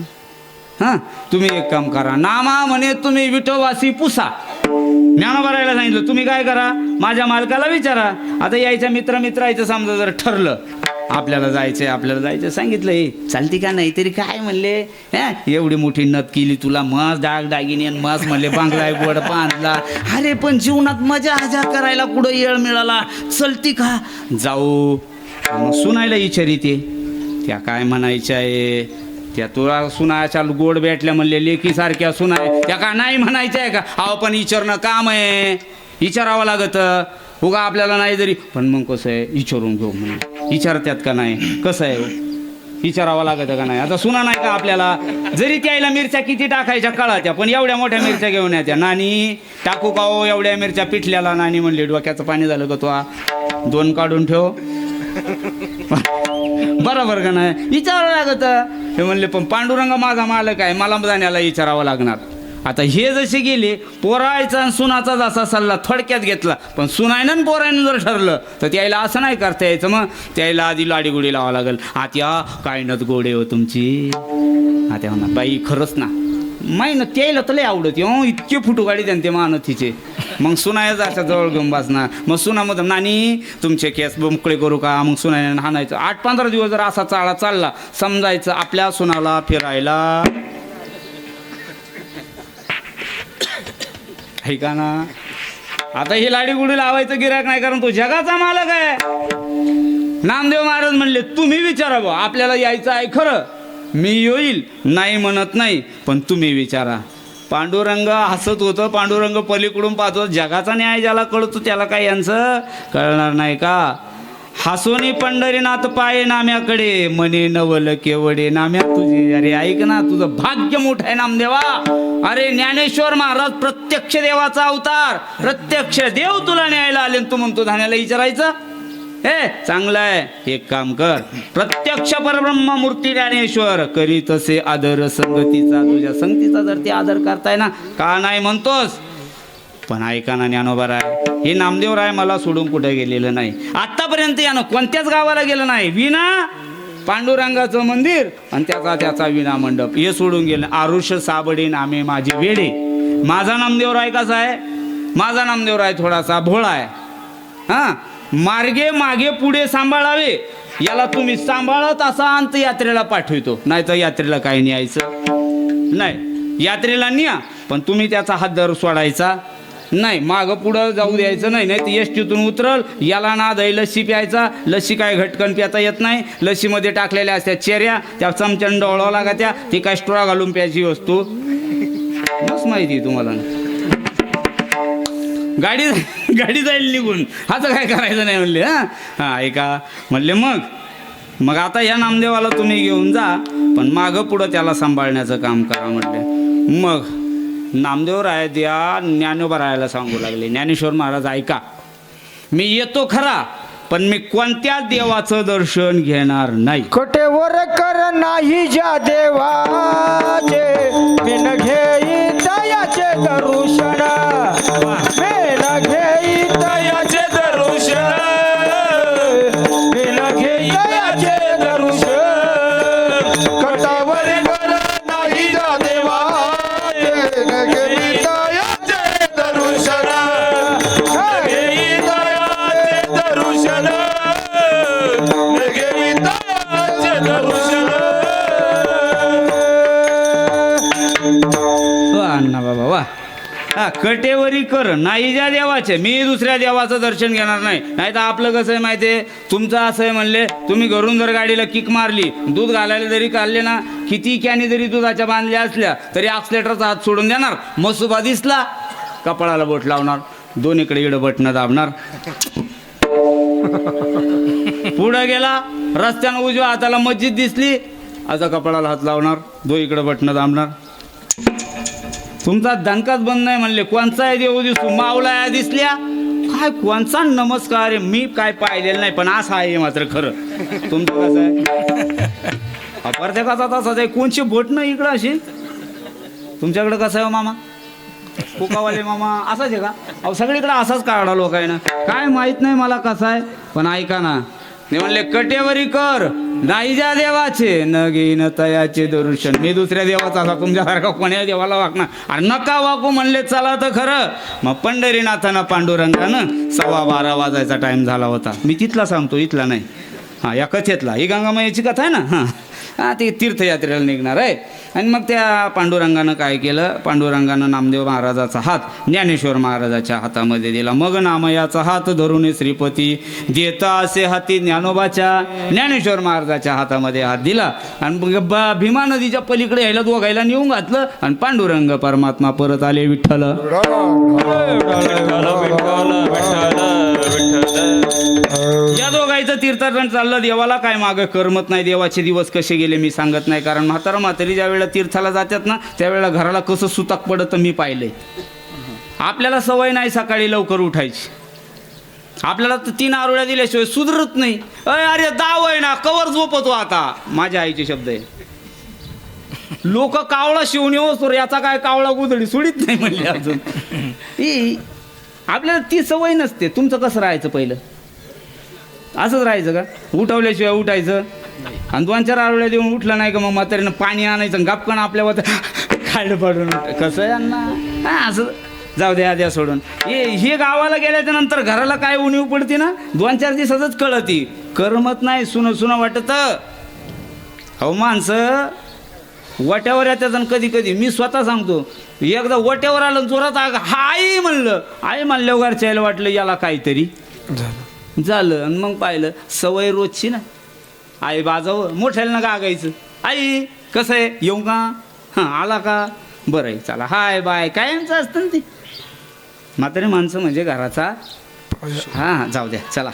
S1: हां तुम्ही एक काम करा, नामा म्हणे तुम्ही विठोबासी पुसा. ज्ञानोबारायला सांगितलं तुम्ही काय करा, माझ्या मालकाला विचारा. आता यायच्या मित्रायचं समजा जर ठरलं आपल्याला जायचं सांगितलं हे चालती का नाही तरी काय म्हणले, एवढी मोठी नथ केली तुला, मस्त दागिने आणि मस्त म्हणले बांगला गोड बांधला. अरे पण जीवनात मजा हजा करायला कुठं येळ मिळाला, चलती का जाऊ. मग सुनायला विचारिते त्या काय म्हणायच्या आहे, त्या तुला सुनाच्या गोड भेटल्या म्हणले लेकीसारख्या सुनाय, त्या का नाही म्हणायच्या आहे का. अहो पण विचारणं काम आहे, विचारावं लागतं. उगा आपल्याला नाही जरी, पण मग कसं आहे विचारून घेऊ म्हणून विचारत्यात का नाही, कसं आहे विचारावं लागतं का नाही? आता सुना नाही का आपल्याला? जरी त्याला मिरच्या किती टाकायच्या कळात्या, पण एवढ्या मोठ्या मिरच्या घेऊन येत्या. नानी टाकू का हो एवढ्या मिरच्या पिठल्याला? नानी म्हणले डोक्याचं पाणी झालं का तो? 2 काढून ठेव. बरोबर का नाही? विचारावं लागतं. हे म्हणले पण पांडुरंग माझा मालक आहे, मला जाण्याला विचारावं लागणार. आता हे जसे गेले, पोरायचा आणि सुनाचा जसा सल्ला थोडक्यात घेतला, पण सुनायनं आणि पोरायनं जर ठरलं तर त्याला असं नाही करता यायचं. मग त्याला आधी लाडीगुडी लावावं लागेल. आत्या काय नत गोडे हो तुमची. आत्या म्हणा बाई खरंच ना, माही ना त्याला तर लय आवडत हो, इतके फुटू गाडी त्यांनी ते मानतीचे. मग सुनायचं अशा जवळ घेऊन बसणार. मग सुनामध्ये नानी तुमचे केस बुमकळे करू का? मग सुनायनं हाणायचं. 8-15 दिवस जर असा चाळा चालला, समजायचं आपल्या सुनाला फिरायला आहे का ना. आता ही लाडीगुडी लावायचं गिराक नाही, कारण तो जगाचा मालक आहे. नामदेव महाराज म्हणले तुम्ही विचारा बा, आपल्याला यायचं आहे खरं, मी येईल नाही म्हणत नाही, पण तुम्ही विचारा. पांडुरंग हसत होतं. पांडुरंग पलीकडून पाहतो. जगाचा न्याय ज्याला कळतो त्याला काय यांचं कळणार नाही का? हसोनी पंढरीनाथ पाये नाम्याकडे, म्हणे नवल केवडे नाम्या तुझे. अरे ऐक ना, तुझं भाग्य मोठं आहे नामदेवा. अरे ज्ञानेश्वर महाराज प्रत्यक्ष देवाचा अवतार, प्रत्यक्ष देव तुला न्यायला आले, तू म्हणतो धान्याला विचारायचं. हे चांगलं आहे, एक काम कर, प्रत्यक्ष परब्रह्म मूर्ती ज्ञानेश्वर करी तसे आदर संगतीचा. तुझ्या संगतीचा जर ते आदर करताय ना, का नाही म्हणतोस? पण ऐका ना ज्ञानोबा राय, हे नामदेव राय मला सोडून कुठे गेलेलं नाही. आतापर्यंत यानं कोणत्याच गावाला गेलं नाही. विना पांडुरंगाचं मंदिर आणि त्याचा विना मंडप हे सोडून गेलं. आरुष साबडे नामे माझे वेडे. माझा नामदेव राय कसा आहे? माझा नामदेव राय थोडासा भोळा आहे. हां, मार्गे मागे पुढे सांभाळावे, याला तुम्ही सांभाळत असा अंत यात्रेला पाठवितो. नाही तर यात्रेला काही न्यायचं नाही. यात्रेला न्या, पण तुम्ही त्याचा हात धर सोडायचा नाही, मागं पुढं जाऊ द्यायचं नाही. नाही तर एसटीतून उतरल, याला ना दही लस्सी प्यायचा. लस्सी काय घटकन प्याता येत नाही. लस्सीमध्ये टाकलेल्या असत्या चेऱ्या, त्या चमच्यानं डोळावं लागत्या. ती काय स्ट्रॉ घालून प्यायची वस्तू बस माहिती आहे तुम्हाला. गाडी जाईल निघून, असं काय करायचं नाही म्हणले. हां ऐका म्हणले, मग आता या नामदेवाला तुम्ही घेऊन जा, पण मागं पुढं त्याला सांभाळण्याचं काम करा म्हटले. मग नामदेव राय द्या ज्ञानोबा रायाला सांगू लागले, ज्ञानेश्वर महाराज ऐका, मी येतो खरा, पण मी कोणत्याच देवाचं दर्शन घेणार नाही.
S3: कटेवर कर नाही ज्या देवाचे, बिन घेई दयाचे दर्शन, बिन घेई दयाचे दर्शन, बिन घेई दयाचे दर्शन.
S2: कटावर कर नाही जा देवाचे, नगे दयाचे दर्शन,
S4: घेई दयाचे दर्शन, घेई दयाचे दर्शन.
S1: अण्णा बाबा वा. हा, कटेवरी कर नाही ज्या देवाचे, मी दुसऱ्या देवाचं दर्शन घेणार नाही. नाही तर आपलं कसं आहे माहिती आहे, तुमचं असं आहे म्हणले, तुम्ही घरून जर गाडीला किक मारली, दूध घालायला जरी काढले ना, किती कॅनी जरी दुधाच्या बांधल्या असल्या तरी ॲक्सिलेटरचा हात सोडून देणार. मसुबा दिसला कपाळाला बोट लावणार, दोन्हीकडे इकडं बटणं दाबणार. पुढं गेला रस्त्यानं उजव्या हाताला मस्जिद दिसली, आता कपाळाला हात लावणार, दोन्हीकडे बटणं दाबणार. तुमचा दणकाच बंद नाही म्हणले. कोणचा देव दिसू, मावला दिसल्या काय, कोणचा नमस्कार आहे मी काय पाहिलेलं नाही, पण असं आहे मात्र खरं. तुमचं कसं आहे? प्रत्येकाचा तसाच आहे. कोणची बोट नाही इकडं अशी. तुमच्याकडे कसं आहे हो मामा, कोकावाले मामा असाच आहे का? अहो सगळीकडे असाच काढा लोकांना, काय माहित नाही मला कसं आहे. पण ऐका ना, ते म्हणले कटेवरी कर नाही ज्या देवाचे, न घेईन तयाचे दर्शन. मी दुसऱ्या देवाचा असा तुमच्यासारखा कोण्या देवाला वागणार. अरे नका वागू म्हणले, चला तर खरं. मग पंढरीनाथानं पांडुरंगानं 12:15 वाजायचा टाईम झाला होता. मी तिथला सांगतो, इथला नाही. हां, या कथेतला, ही गंगामाईची कथा आहे ना. हां, ते तीर्थयात्रेला निघणार आहे. आणि मग त्या पांडुरंगानं काय केलं, पांडुरंगानं नामदेव महाराजाचा हात ज्ञानेश्वर महाराजाच्या हातामध्ये दिला. मग नामयाचा हात धरून श्रीपती देता असे हाती ज्ञानोबाच्या, ज्ञानेश्वर महाराजाच्या हातामध्ये हात दिला. आणि मग भीमा नदीच्या पलीकडे यायला दोघायला नेऊन घातलं. आणि पांडुरंग परमात्मा परत आले विठ्ठल.
S4: विठ्ठल विठ्ठल विठ्ठल विठ्ठल.
S1: या दोघांचं तीर्थाटन चाललं. देवाला काय मागं करमत नाही. देवाचे दिवस कसे गेले मी सांगत नाही, कारण म्हातारी ज्या वेळेला तीर्थाला जातात ना त्यावेळेला घराला कसं सुताक पडतं मी पाहिलंय. आपल्याला सवय नाही सकाळी लवकर उठायची. आपल्याला 3 आरोळ्या दिल्याशिवाय सुधरत नाही. अरे दाव आहे ना कवर झोपतो आता. माझ्या आईचे शब्द आहे. लोक कावळा शिवून येऊ याचा काय कावळा गुदडी सोडीत नाही म्हणले अजून. आपल्याला ती सवय नसते. तुमचं कसं राहायचं पहिलं? असंच राहायचं का? उठवल्याशिवाय उठायचं आणि 2-4 आरोळ्या देऊन उठलं नाही का मग म्हातारीनं पाणी आणायचं गपकन आपल्यावर खायला पडून कसं आहे अण्णा. हा असं जाऊ द्या द्या सोडून. हे गावाला गेल्याच्या नंतर घराला काय उणीव पडते ना 2-4 दिवसातच कळती. करमत नाही. सुनं वाटत. अहो माणसं वट्यावर येतात आणि कधी कधी मी स्वतः सांगतो एकदा वट्यावर आलं जोरात आई म्हणलं. आई म्हणल्यावर घरच्या यायला वाटलं याला काहीतरी झालं. आणि मग पाहिलं सवय रोजची ना. आई बाजावं मोठ्याला ना गागायचं. आई कसं आहे येऊ का? हां आला का? बरं आहे चला हाय बाय कायमचं असतं ना ते. म्हातारे माणसं म्हणजे घराचा हां जाऊ द्या चला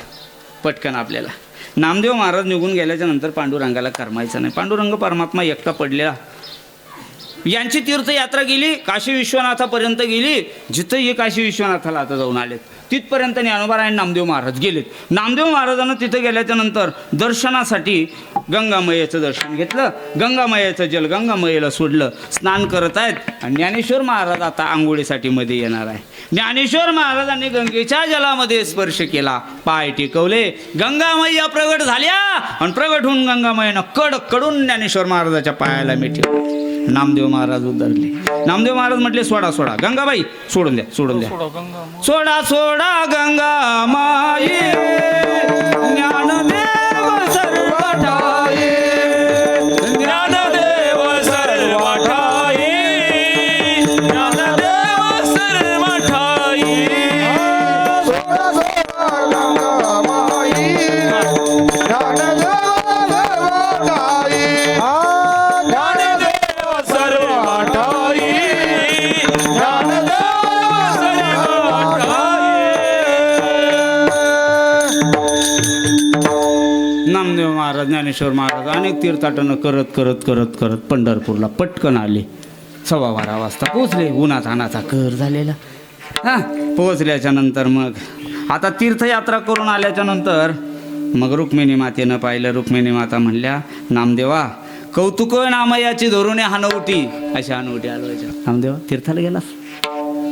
S1: पटकन. आपल्याला नामदेव महाराज निघून गेल्याच्या नंतर पांडुरंगाला करमायचं नाही. पांडुरंग परमात्मा एकटा पडलेला. यांची तीर्थयात्रा गेली काशी विश्वनाथापर्यंत गेली. जिथं हे काशी विश्वनाथाला आता जाऊन आलेत तिथपर्यंत ज्ञानोबा आणि नामदेव महाराज गेलेत. नामदेव महाराजांना तिथं गेल्याच्या नंतर दर्शनासाठी गंगामयेचं दर्शन घेतलं. गंगामयेचं जल गंगामयेला सोडलं. स्नान करत आहेत आणि ज्ञानेश्वर महाराज आता आंघोळीसाठी मध्ये येणार आहे. ज्ञानेश्वर महाराजांनी गंगेच्या जलामध्ये स्पर्श केला. पाय टेकवले. गंगामय्या प्रगट झाल्या आणि प्रगट होऊन गंगामयेनं कडून ज्ञानेश्वर महाराजाच्या पायाला मिठवलं. नामदेव महाराज उतरले. नामदेव महाराज म्हटले सोडा सोडा गंगाबाई सोडून द्या सोडा सोडा गंगा माई ज्ञानदेव सर्व ठाई
S4: ज्ञानदेव सर्व ठाई ज्ञानदेव सर्व ठाई
S1: नामदेव महाराज ज्ञानेश्वर महाराज अनेक तीर्थाटनं करत करत करत करत पंढरपूरला पटकन आले. 12:15 वाजता पोहोचले. उन्हात अनाचा कहर झालेला. हां पोहोचल्याच्या नंतर मग आता तीर्थयात्रा करून आल्याच्या नंतर मग रुक्मिणी मातेनं पाहिलं. रुक्मिणी माता म्हणल्या नामदेवा कौतुक नामयाची धोरणे हानवटी अशी हानवटी आलोयच्या. नामदेवा तीर्थाला गेलास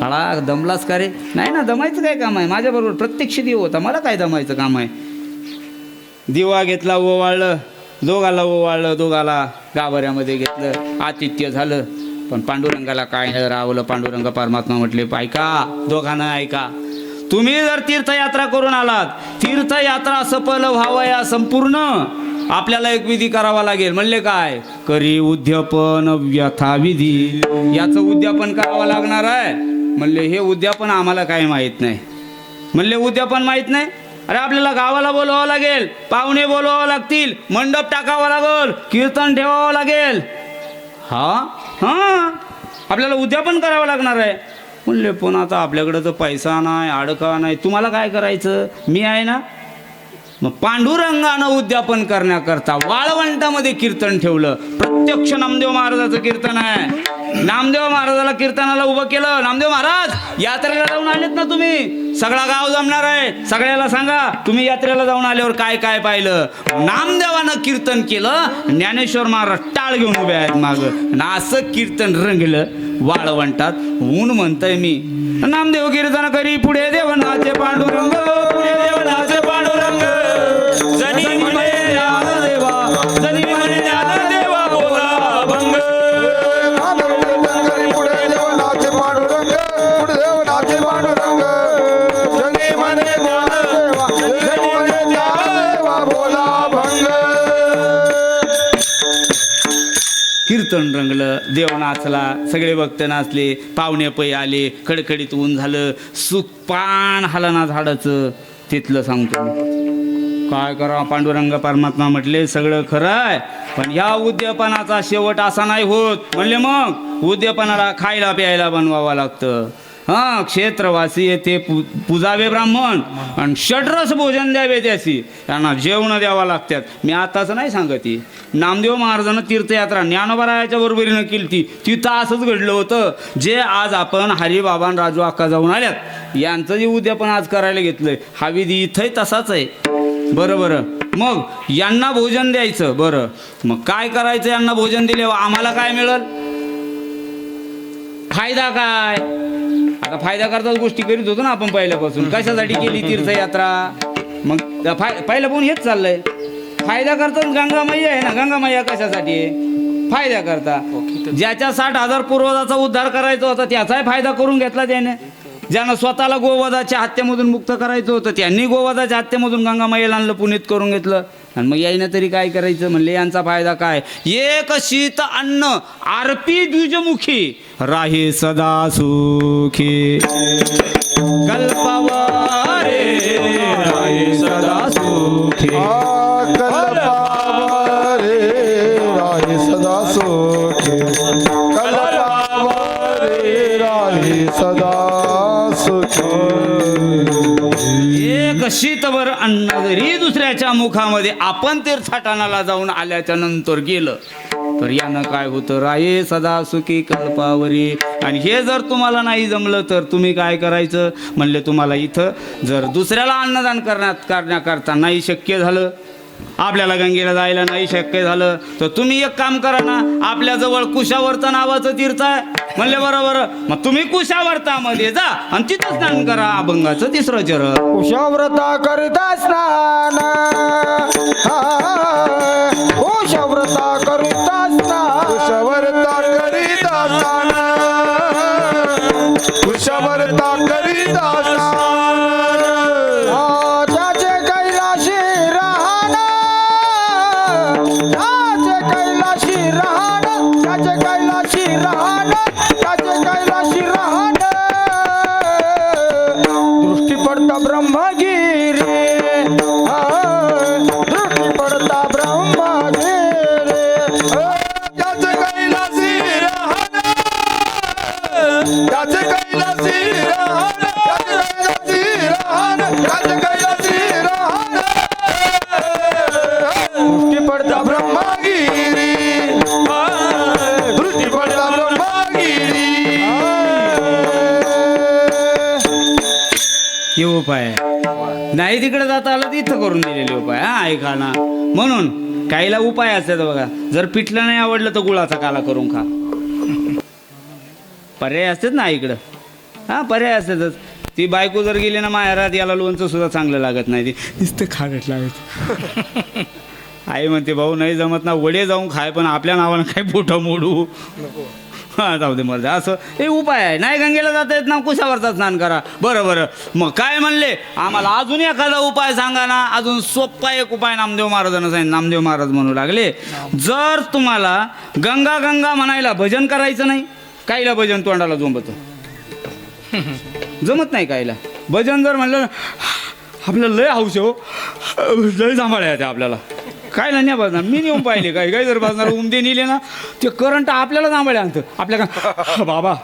S1: हळा दमलास का रे? नाही ना दमायचं काय काम आहे? माझ्याबरोबर प्रत्यक्ष देव होता. मला काय दमायचं काम आहे? दिवा घेतला ओवाळलं. दोघाला गाभाऱ्यामध्ये घेतलं. आतिथ्य झालं. पण पांडुरंगाला काय रावलं. पांडुरंग परमात्मा म्हटले ऐका दोघांना ऐका. तुम्ही जर तीर्थयात्रा करून आलात तीर्थयात्रा सफल व्हावया संपूर्ण आपल्याला एक विधी करावा लागेल. म्हणले काय? करी उद्यापन व्यथाविधी. याचं उद्यापन करावं लागणार आहे. म्हणले हे उद्यापन आम्हाला काय माहीत नाही. म्हणले उद्यापन माहीत नाही? अरे आपल्याला गावाला बोलवावं लागेल. पाहुणे बोलवावं लागतील. मंडप टाकावा लागेल. कीर्तन ठेवावं लागेल. हां आपल्याला उद्यापन करावं लागणार आहे. म्हणले पण आता आपल्याकडं तर पैसा नाही अडका नाही. तुम्हाला काय करायचं? मी आहे ना. मग पांडुरंगानं उद्यापन करण्याकरता वाळवंटामध्ये कीर्तन ठेवलं. प्रत्यक्ष नामदेव महाराजाचं कीर्तन आहे. नामदेव महाराजाला कीर्तनाला उभं केलं. नामदेव महाराज यात्रेला जाऊन आलेत ना तुम्ही? सगळा गाव जमणार आहे. सगळ्याला सांगा तुम्ही यात्रेला जाऊन आल्यावर काय काय पाहिलं. नामदेवानं कीर्तन केलं. ज्ञानेश्वर महाराज टाळ घेऊन उभे आहेत मागं. असं कीर्तन रंगलं वाळवंटात. ऊन म्हणतंय मी नामदेव कीर्तन करी पुढे देवनाचे पांडुरंग पुढे देवनाचे पांडुरंग
S4: जनी म्हणे ज्ञानदेवा जनी म्हणे ज्ञानदेवा बोला भंग
S2: पुढे देवनाचे पांडुरंग पुढे देवनाचे पांडुरंग जनी म्हणे ज्ञानदेवा जनी म्हणे ज्ञानदेवा बोला भंग.
S1: कीर्तन रंगलं. देव नाचला. सगळे भक्त नाचले. पाहुणे पै आले. कडकडीत ऊन झालं. सुख पान हालना झाडाचं. तिथलं सांगतो काय करा. पांडुरंग परमात्मा म्हटले सगळं खरं आहे पण या उद्यापनाचा शेवट असा नाही होत. म्हणले मग उद्यापनाला खायला प्यायला बनवावं लागतं. हां क्षेत्रवासी येथे पूजावे ब्राह्मण आणि षड्रस भोजन द्यावे त्याची, त्यांना जेवण द्यावं लागतात. मी आताच नाही सांगत ही. नामदेव महाराजांना तीर्थयात्रा ज्ञानोबरायाच्या बरोबरीनं केली ती, तिथं असंच घडलं होतं. जे आज आपण हरिबाबा आणि राजू अक्का जाऊन आल्यात, यांचं जे उद्यापन आज करायला घेतलंय, हा विधी इथंही तसाच आहे. बरं मग यांना भोजन द्यायचं. बरं मग काय करायचं? यांना भोजन दिले आम्हाला काय मिळेल? फायदा काय? आता फायदा करताच गोष्टी करीत होतो ना आपण पहिल्यापासून. कशासाठी केली तीर्थयात्रा? मग पहिलं पण हेच चाललंय, फायदा करताच. गंगामाई आहे ना, गंगामाई कशासाठी आहे? फायदा करता. ज्याच्या 60,000 पूर्वजाचा उद्धार करायचा होता त्याचाही फायदा करून घेतला त्याने. ज्यानं स्वतःला गोवधाच्या हत्येमधून मुक्त करायचं होतं त्यांनी गोवधाच्या हत्येमधून गंगामाईला आणलं, पुनीत करून घेतलं. आणि मग यायनं तरी काय करायचं? म्हणले यांचा फायदा काय? एक शीत अन्न आरपी द्विजमुखी राही सदा सुखी. कल्पवारे राही सदा सुखी.
S2: कल्पावरे राही सदा सुखी. कल्पावरे राही सदा सुखी.
S1: एक शीतभर अन्न जरी दुसऱ्याच्या मुखामध्ये आपण तीर्थाटनाला जाऊन आल्याच्या नंतर गेलं तर यानं काय होतं? राये सदा सुखी कल्पावरी. आणि हे जर तुम्हाला नाही जमलं तर तुम्ही काय करायचं? म्हणले तुम्हाला इथं जर दुसऱ्याला अन्नदान करण्याकरता नाही शक्य झालं, आपल्याला गंगेला जायला नाही शक्य झालं, तर तुम्ही एक काम करा ना, आपल्याजवळ कुशावर्त नावाचं तीर्थ आहे. म्हणले बरोबर, मग तुम्ही कुशावर्तामध्ये जा आणि तिथं स्नान करा. अभंगाचं 3रं चरण.
S3: कुशव्रता करिता स्नान, कुशव्रता करिता स्नान,
S2: कुशवर्ता करिता स्नान. कुशवर्ता करिता स्नान.
S3: त्याचे कैलाशी राहण, त्याचे कैलाशी राहण, त्याचे कैलाशी राहण, त्याचे कैलाशी राहण. दृष्टी पडता ब्रह्मगिरी, दृष्टी पडता ब्रह्मगिरी.
S2: त्याचे कैलासी राहण, त्याचे कैलासी राहण, त्याचे कैलासी राहण, त्याचे कैलासी राहण.
S3: दृष्टी पडता
S2: ब्रह्मगिरी, दृष्टी पडता ब्रह्मगिरी.
S1: हे उपाय आहे. नाही तिकडे जाता आलं तर इथं करून दिलेले उपाय. हा ऐका ना, म्हणून काहीला उपाय असतात बघा. जर पिठलं नाही आवडलं तर गुळाचा काला करून खा. पर्याय असतात ना इकडं. हा पर्याय असतातच. ती बायको जर गेली ना माहेरात, याला लोणचं सुद्धा चांगलं लागत नाही, ती नुसतं खारट लागत. आई म्हणते भाऊ नाही जमत ना, वडे जाऊन खाय, पण आपल्या नावानं काय पोटं मोडू. हा जाऊ दे मर्द. असं हे उपाय आहे. नाही गंगेला जाता येत ना, कुशावरचा स्नान करा. बरं मग काय म्हणले? आम्हाला अजून एखादा उपाय सांगा ना. अजून सोपा एक उपाय नामदेव महाराजांना सांगितलं. नामदेव महाराज म्हणू लागले, जर तुम्हाला गंगा गंगा म्हणायला भजन करायचं नाही, काहीला भजन तोंडाला जमत नाही काहीला. भजन जर म्हणलं आपल्याला लय हौस हो, लय सांभाळ्या येते आपल्याला. काय नाही बाजणार. मी नेऊन पाहिले काही जर बाजणार उमदे नेले ना, ते करंट आपल्याला सांभाळ्या आणतं. आपल्या का बाबा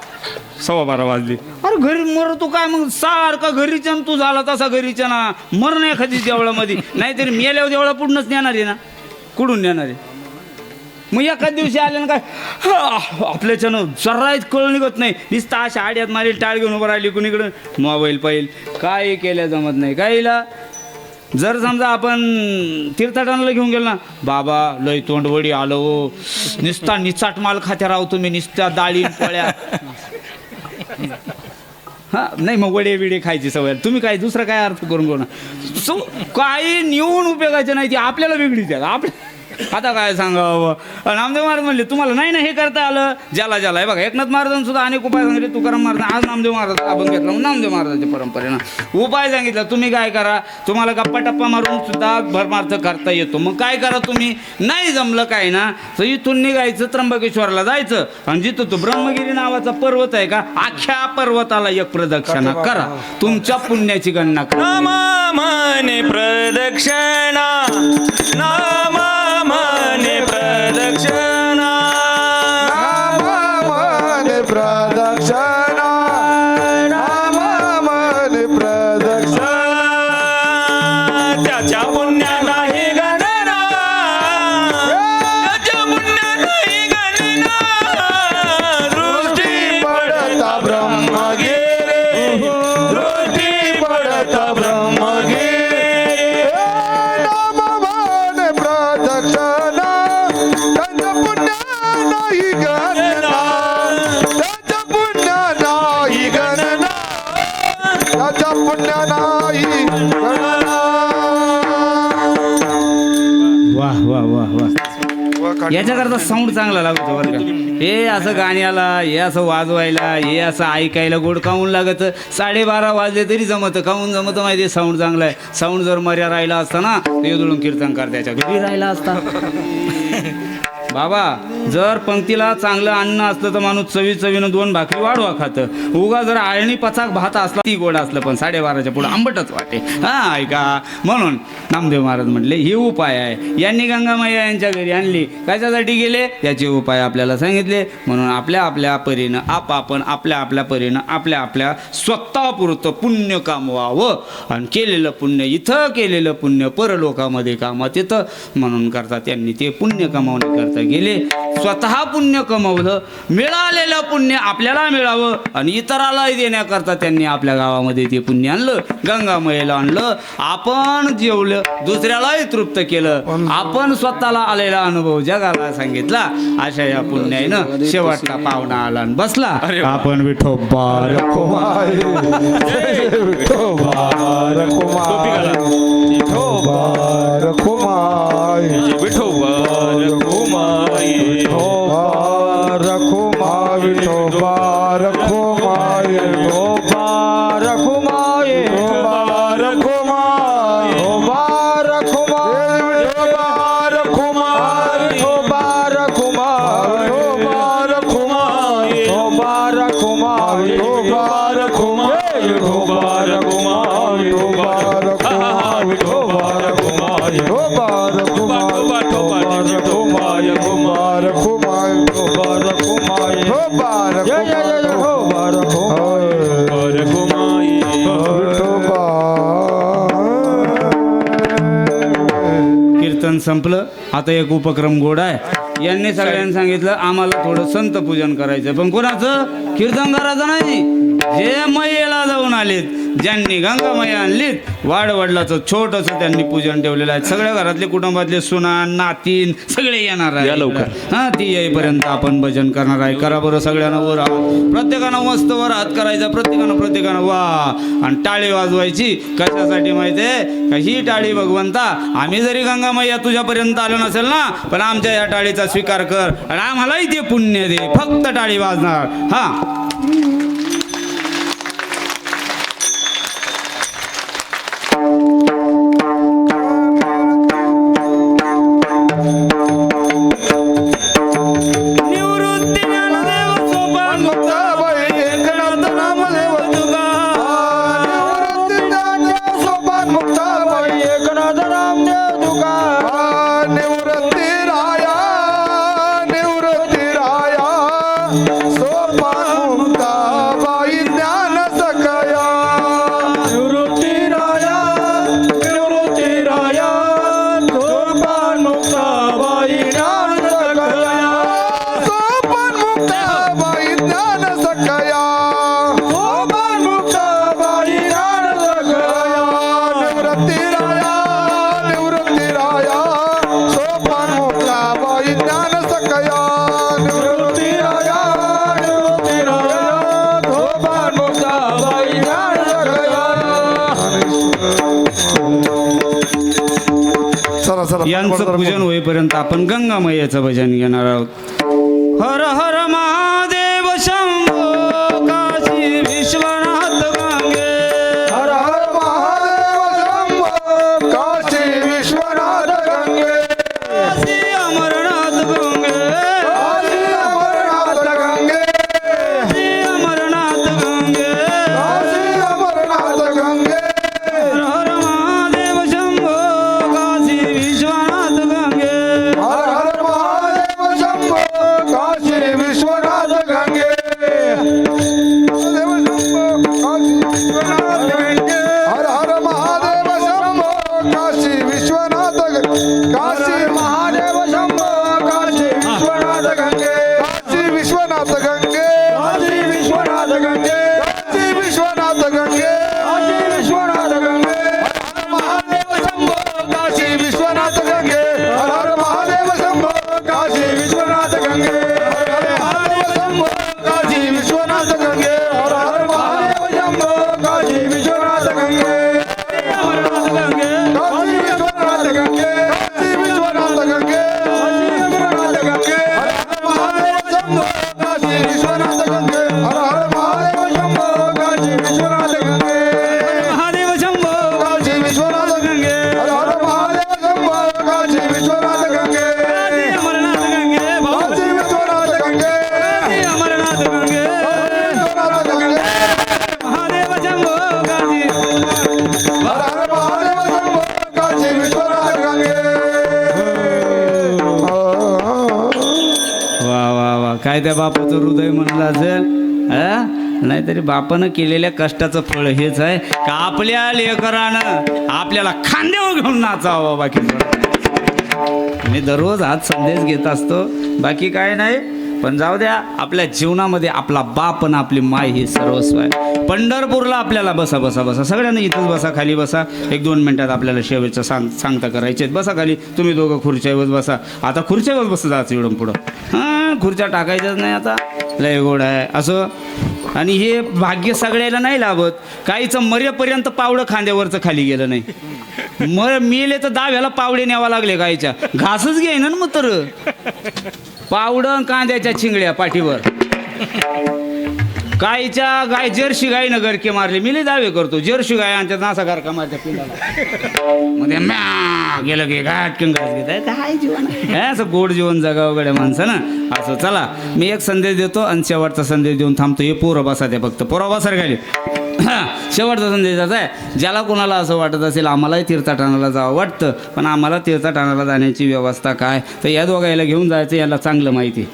S1: 12:15 वाजले, अरे घरी मर तू काय मग सारखा घरीच्या तू झाला तसा घरीच्या ना. मर नाही एखादी देवळामध्ये, नाहीतरी मेल्यावर देवळा पुढूनच नेणार आहे ना, कुठून नेणार आहे. मग एखाद दिवशी आले ना काय आपल्याच्यानं जराच कळ निघत नाही. नुसतं अशा आड्यात मारेल, टाळ घेऊन उभं राहिली कुणीकडं, मोबाईल पाहिजे, काय केल्या जमत नाही काहीला. जर समजा आपण तीर्थाटनाला घेऊन गेलो ना, बाबा लय तोंडवडी आलो हो, निस्ता निचाट माल खात्या राहू तुम्ही, निस्त्या डाळी पोळ्या. हा नाही मग वडे बिडे खायची सवय तुम्ही, काय दुसरं काय अर्थ करून घेऊ ना. काही नेऊन उपयोगाचे नाही, ती आपल्याला वेगळी द्या. आपल्या आता काय सांगावं. नामदेव महाराज म्हणले तुम्हाला नाही ना हे करता आलं, ज्याला आहे बघा. एकनाथ महाराजांनी सुद्धा अनेक उपाय सांगितले. तुकाराम महाराज आज नामदेव महाराज आपण घेतला, नामदेव महाराजांच्या परंपरेनं उपाय सांगितला. तुम्ही काय करा, तुम्हाला गप्पा टप्पा मारून सुद्धा भरमार्थ करता येतो. मग काय करा तुम्ही, नाही जमलं काय ना तर इथून निघायचं, त्र्यंबकेश्वरला जायचं, आणि जिथं तो ब्रह्मगिरी नावाचा पर्वत आहे का, अख्ख्या पर्वताला एक प्रदक्षिणा करा, तुमच्या पुण्याची गणना करा.
S4: नामाने प्रदक्षिणा, नामाने प्रदक्षिणा,
S2: नामाने प्रदक्षिणा,
S4: पुण्या नाही गणना त्याच्या पुण्या नाही गणना दृष्टी
S2: पडता ब्रह्मगिरी दृष्टी पडता ब्रह्मगिरी नामवान प्रदक्षिणा त्यांच्या पुण्या नाही गणना त्याच्या पुण्या नाही गणना त्याच्या पुण्या नाही गणना
S1: वाह वाह वाह वाह याच्याकरता साऊंड चांगला लागतो बरं का. हे असं गाण्याला, हे असं वाजवायला, हे असं ऐकायला गोड काऊन लागत. 12:30 वाजले तरी जमतं. काऊन जमतं माहिती आहे? साऊंड चांगला आहे. साऊंड जर मर्या राहिला असता ना तर येदुळून कीर्तनकार त्याच्या घरी राहिला असता. बाबा जर पंक्तीला चांगलं अन्न असलं तर माणूस चवीनं 2 भाकरी वाढवा खातं. उगा जर आळणी पचाक भात असला ती गोड असलं पण 12:30च्या पुढे आंबटच वाटे. हा ऐका, म्हणून नामदेव महाराज म्हटले हे उपाय आहे. यांनी गंगामाया यांच्या घरी आणली, कशासाठी गेले याचे उपाय आपल्याला सांगितले. म्हणून आपल्या आपल्या परीनं आपण आपल्या परीनं आपल्या स्वतःपुरतं पुण्य कामवावं आणि केलेलं पुण्य इथं, केलेलं पुण्य परलोकामध्ये कामात येतं. म्हणून करता त्यांनी ते पुण्य कमावण्याकरता गेले. स्वतः पुण्य कमवलं, मिळालेलं पुण्य आपल्याला मिळावं आणि इतरालाही देण्याकरता त्यांनी आपल्या गावामध्ये ते पुण्य आणलं, गंगामायेला आणलं. आपण जेवलं, दुसऱ्यालाही तृप्त केलं, आपण स्वतःला आलेला अनुभव जगाला सांगितला. अशा या पुण्यानं शेवटचा पाहुणा आला आणि बसला. आपण विठोबा
S2: कुमार विठोबा कुमार विठोबा कुमार
S4: विठोबा रखुमाई
S2: विठोबा कुमार विठोबा कुमार विठोबा
S3: रखुमाये
S2: कुमार कुमार
S3: बार खुमार
S2: कुमार कुमार
S3: बार खुमार
S2: कुमार कुमार
S3: बार खुमार
S2: कुमार कुमार
S4: विठोबा रखुमाई
S2: विठोबा कुमार कुमार
S3: जय जय जय जय हो बार
S1: कीर्तन संपलं. आता एक उपक्रम गोड आहे. यांनी सगळ्यांनी सांगितलं आम्हाला थोडं संत पूजन करायचं. पण कोणाचं? कीर्तनकाराचं नाही. जे मैयेला जाऊन आलेत, ज्यांनी गंगामाया आणलीत, वाडवडिलाचं छोटंसं त्यांनी पूजन ठेवलेलं आहे. सगळ्या घरातले कुटुंबातले सुना नातीन सगळे येणार आहे. हा, ती येईपर्यंत आपण भजन करणार आहे. करा बरं सगळ्यांना वर हात. प्रत्येकानं मस्त वर हात करायचा. प्रत्येकानं वा आणि टाळी वाजवायची. कशासाठी माहिती आहे का? ही टाळी भगवंता, आम्ही जरी गंगामाया तुझ्यापर्यंत आलो नसेल ना, पण आमच्या या टाळीचा स्वीकार कर आणि आम्हालाही ते पुण्य दे. फक्त टाळी वाजणार. हा, निवृत्ती ज्ञानदेव सोपान
S2: मुक्ताबाई एकनाथ नामदेव तुका निवृत्ती सोपान मुक्ताबाई
S3: एकनाथ रामदेव तुका
S2: निवृत्ती राया सोपान मुक्ताबाई ज्ञान सकया
S3: निवृत्ती राया सोपान मुक्ताबाई ज्ञान सकया
S2: सोपान मुक्ताबाई ज्ञान सकया
S3: सोपान मुक्ताबाई ज्ञान सकया
S2: निवृत्ती राया सोपान मुक्ताबाई ज्ञान सकया
S3: निवृत्ती राया सोपान मुक्ताबाई ज्ञान सकया
S2: चला
S1: यांचं पूजन होईपर्यंत आपण गंगामायेचं भजन घेणार आहोत. हर हर महादेव शंभो काशी विश्वनाथ गंगे.
S2: हर हर महादेव शंभो काशी विश्वनाथ गंगे
S1: काशी अमरनाथ गंगे.
S2: काशी अमरनाथ गंगे
S1: काशी अमरनाथ गंगे.
S2: काशी अमरनाथ गंगे
S1: हर हर महादेव शंभो काशी विश्वनाथ गंगे.
S2: हर हर महादेव शंभो काशी विश्वनाथ गंगे हर हर महादेव शंभो काशी विश्वनाथ गंगे हर हर महादेव शंभो काशी विश्वनाथ गंगे हर हर महादेव शंभो काशी विश्वनाथ गंगे काशी विश्वनाथ गंगे काशी विश्वनाथ गंगे विश्वनाथ गंगे हर हर महादेव शंभो काशी विश्वनाथ गंगे हर हर महादेव शंभो काशी विश्वनाथ गंगे
S1: महादेव शंभो
S2: काशी विश्वनाथ गंगे हर हर महादेव शंभो काशी विश्वनाथ गंगे
S1: अमरनाथ गंगे
S2: काशी विश्वनाथ गंगे
S1: अमरनाथ गंगे
S2: विश्वनाथ गंगे
S1: महादेव शंभो काशी
S2: हर हर महादेव शंभो काशी विश्वनाथ गंगे
S1: वा वा वा काय त्या बापाचं हृदय म्हणलं असेल नाहीतरी बापानं केलेल्या कष्टाचं फळ हेच आहे का आपल्या लेकरानं आपल्याला खांद्यावर घेऊन नाचावं. बाकी मी दररोज हाच संदेश घेत असतो, बाकी काय नाही. पण जाऊ द्या, आपल्या जीवनामध्ये आपला बाप आणि आपली माय ही सर्वस्व आहे. पंढरपूरला आपल्याला बसा बसा बसा सगळ्यांना इथंच बसा, खाली बसा. 1-2 मिनिटात आपल्याला शेवटचं सांगता करायचे आहेत. बसा खाली, तुम्ही दोघं खुर्च्यावर बसा. आता खुर्च्यावर बसं जायचं इकडून पुढं. हां, खुर्च्या टाकायच्याच नाही आता, लय गोड आहे असं. आणि हे भाग्य सगळ्याला नाही लाभत. काहीचं मरेपर्यंत पावडं खांद्यावरचं खाली गेलं नाही. मेले तर दाव्याला पावडे न्यावा लागले गायच्या. घासच घेईन ना मग तर पावडं कांद्याच्या चिंगड्या पाठीवर. गाय जर्सी गायनं गरके मारले. मी लय दावे करतो, जर्सी गाय आणि त्यात नासा गारका मारच्या पिंडाला मध्ये म्या गेलं की घाटकन घास घेत आहे. काय जीवन आहे? असं गोड जीवन जगावं गड्या माणसानं असं. चला, मी एक संदेश देतो आणि शेवटचा संदेश देऊन थांबतो. हे पोरं बसा त्या फक्त पोरं बसा खाली. शेवटचा संदेश असा आहे, ज्याला कोणाला असं वाटत असेल आम्हालाही तीर्थाटनाला जावं वाटतं, पण आम्हाला तीर्थाटनाला जाण्याची व्यवस्था काय, तर या दोघायला घेऊन जायचं. याला चांगलं माहिती.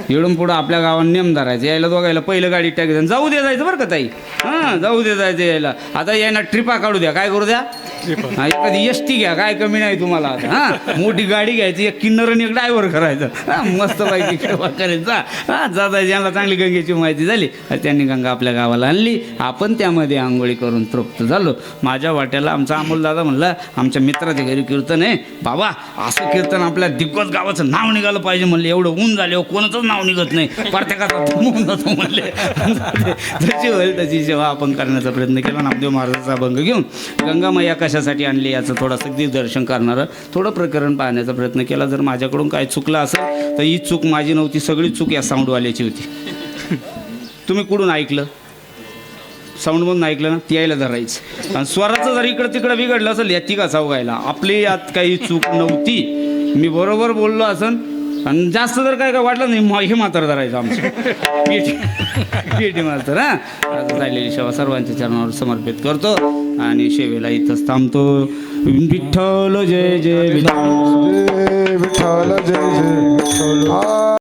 S1: इकडून पुढं आपल्या गावात नेम धरायचं. यायला दोघायला पहिलं गाडी टाकायचं, जाऊ दे जायचं बरं का ताई. हां, जाऊ दे जायचं यायला. आता यायला ट्रिपा काढू द्या, काय करू द्या. एखादी एसटी घ्या, काय कमी नाही तुम्हाला. हां, मोठी गाडी घ्यायची, एक किन्नर आणि एक ड्रायव्हर करायचं. हां, मस्त पैकी ट्रिपा करायचा. हां, जाता यांना चांगली गंगेची माहिती झाली. त्यांनी गंगा आपल्या गावाला आणली. आपण त्यामध्ये आंघोळी करून तृप्त झालो. माझ्या वाट्याला आमचा अमोलदादा म्हणला, आमच्या मित्राच्या घरी कीर्तन आहे बाबा, असं कीर्तन आपल्या दिग्गज गावाचं नाव निघालं पाहिजे म्हणले. एवढं ऊन झाले, कोणाचंच नाव निघत नाही, प्रत्येकाचा थांबून जातो म्हणले. जशी होईल तशी सेवा आपण करण्याचा प्रयत्न केला. नामदेव महाराजांचा अभंग घेऊन गंगामय्या कशासाठी आणली याचं थोडंसं दर्शन करणारं थोडं प्रकरण पाहण्याचा प्रयत्न केला. जर माझ्याकडून काय चुकलं असेल तर ही चूक माझी नव्हती, सगळी चूक या साऊंडवाल्याची होती. तुम्ही कुठून ऐकलं? साऊंडमधून ऐकलं ना, ती यायला धरायचं. आणि स्वराचं जर इकडं तिकडं बिघडलं असेल याती का सावगायला. आपली यात काही चूक नव्हती, मी बरोबर बोललो असन. आणि जास्त जर काय वाटलं नाही, हे मात्र धरायचं आमचं पेटी मात्र. हां, झालेली सेवा सर्वांच्या चरणावर समर्पित करतो आणि सेवेला इथंच थांबतो. विठ्ठल जय जय विठ्ठल.
S2: जय विठ्ठल जय जय विठ्ठल.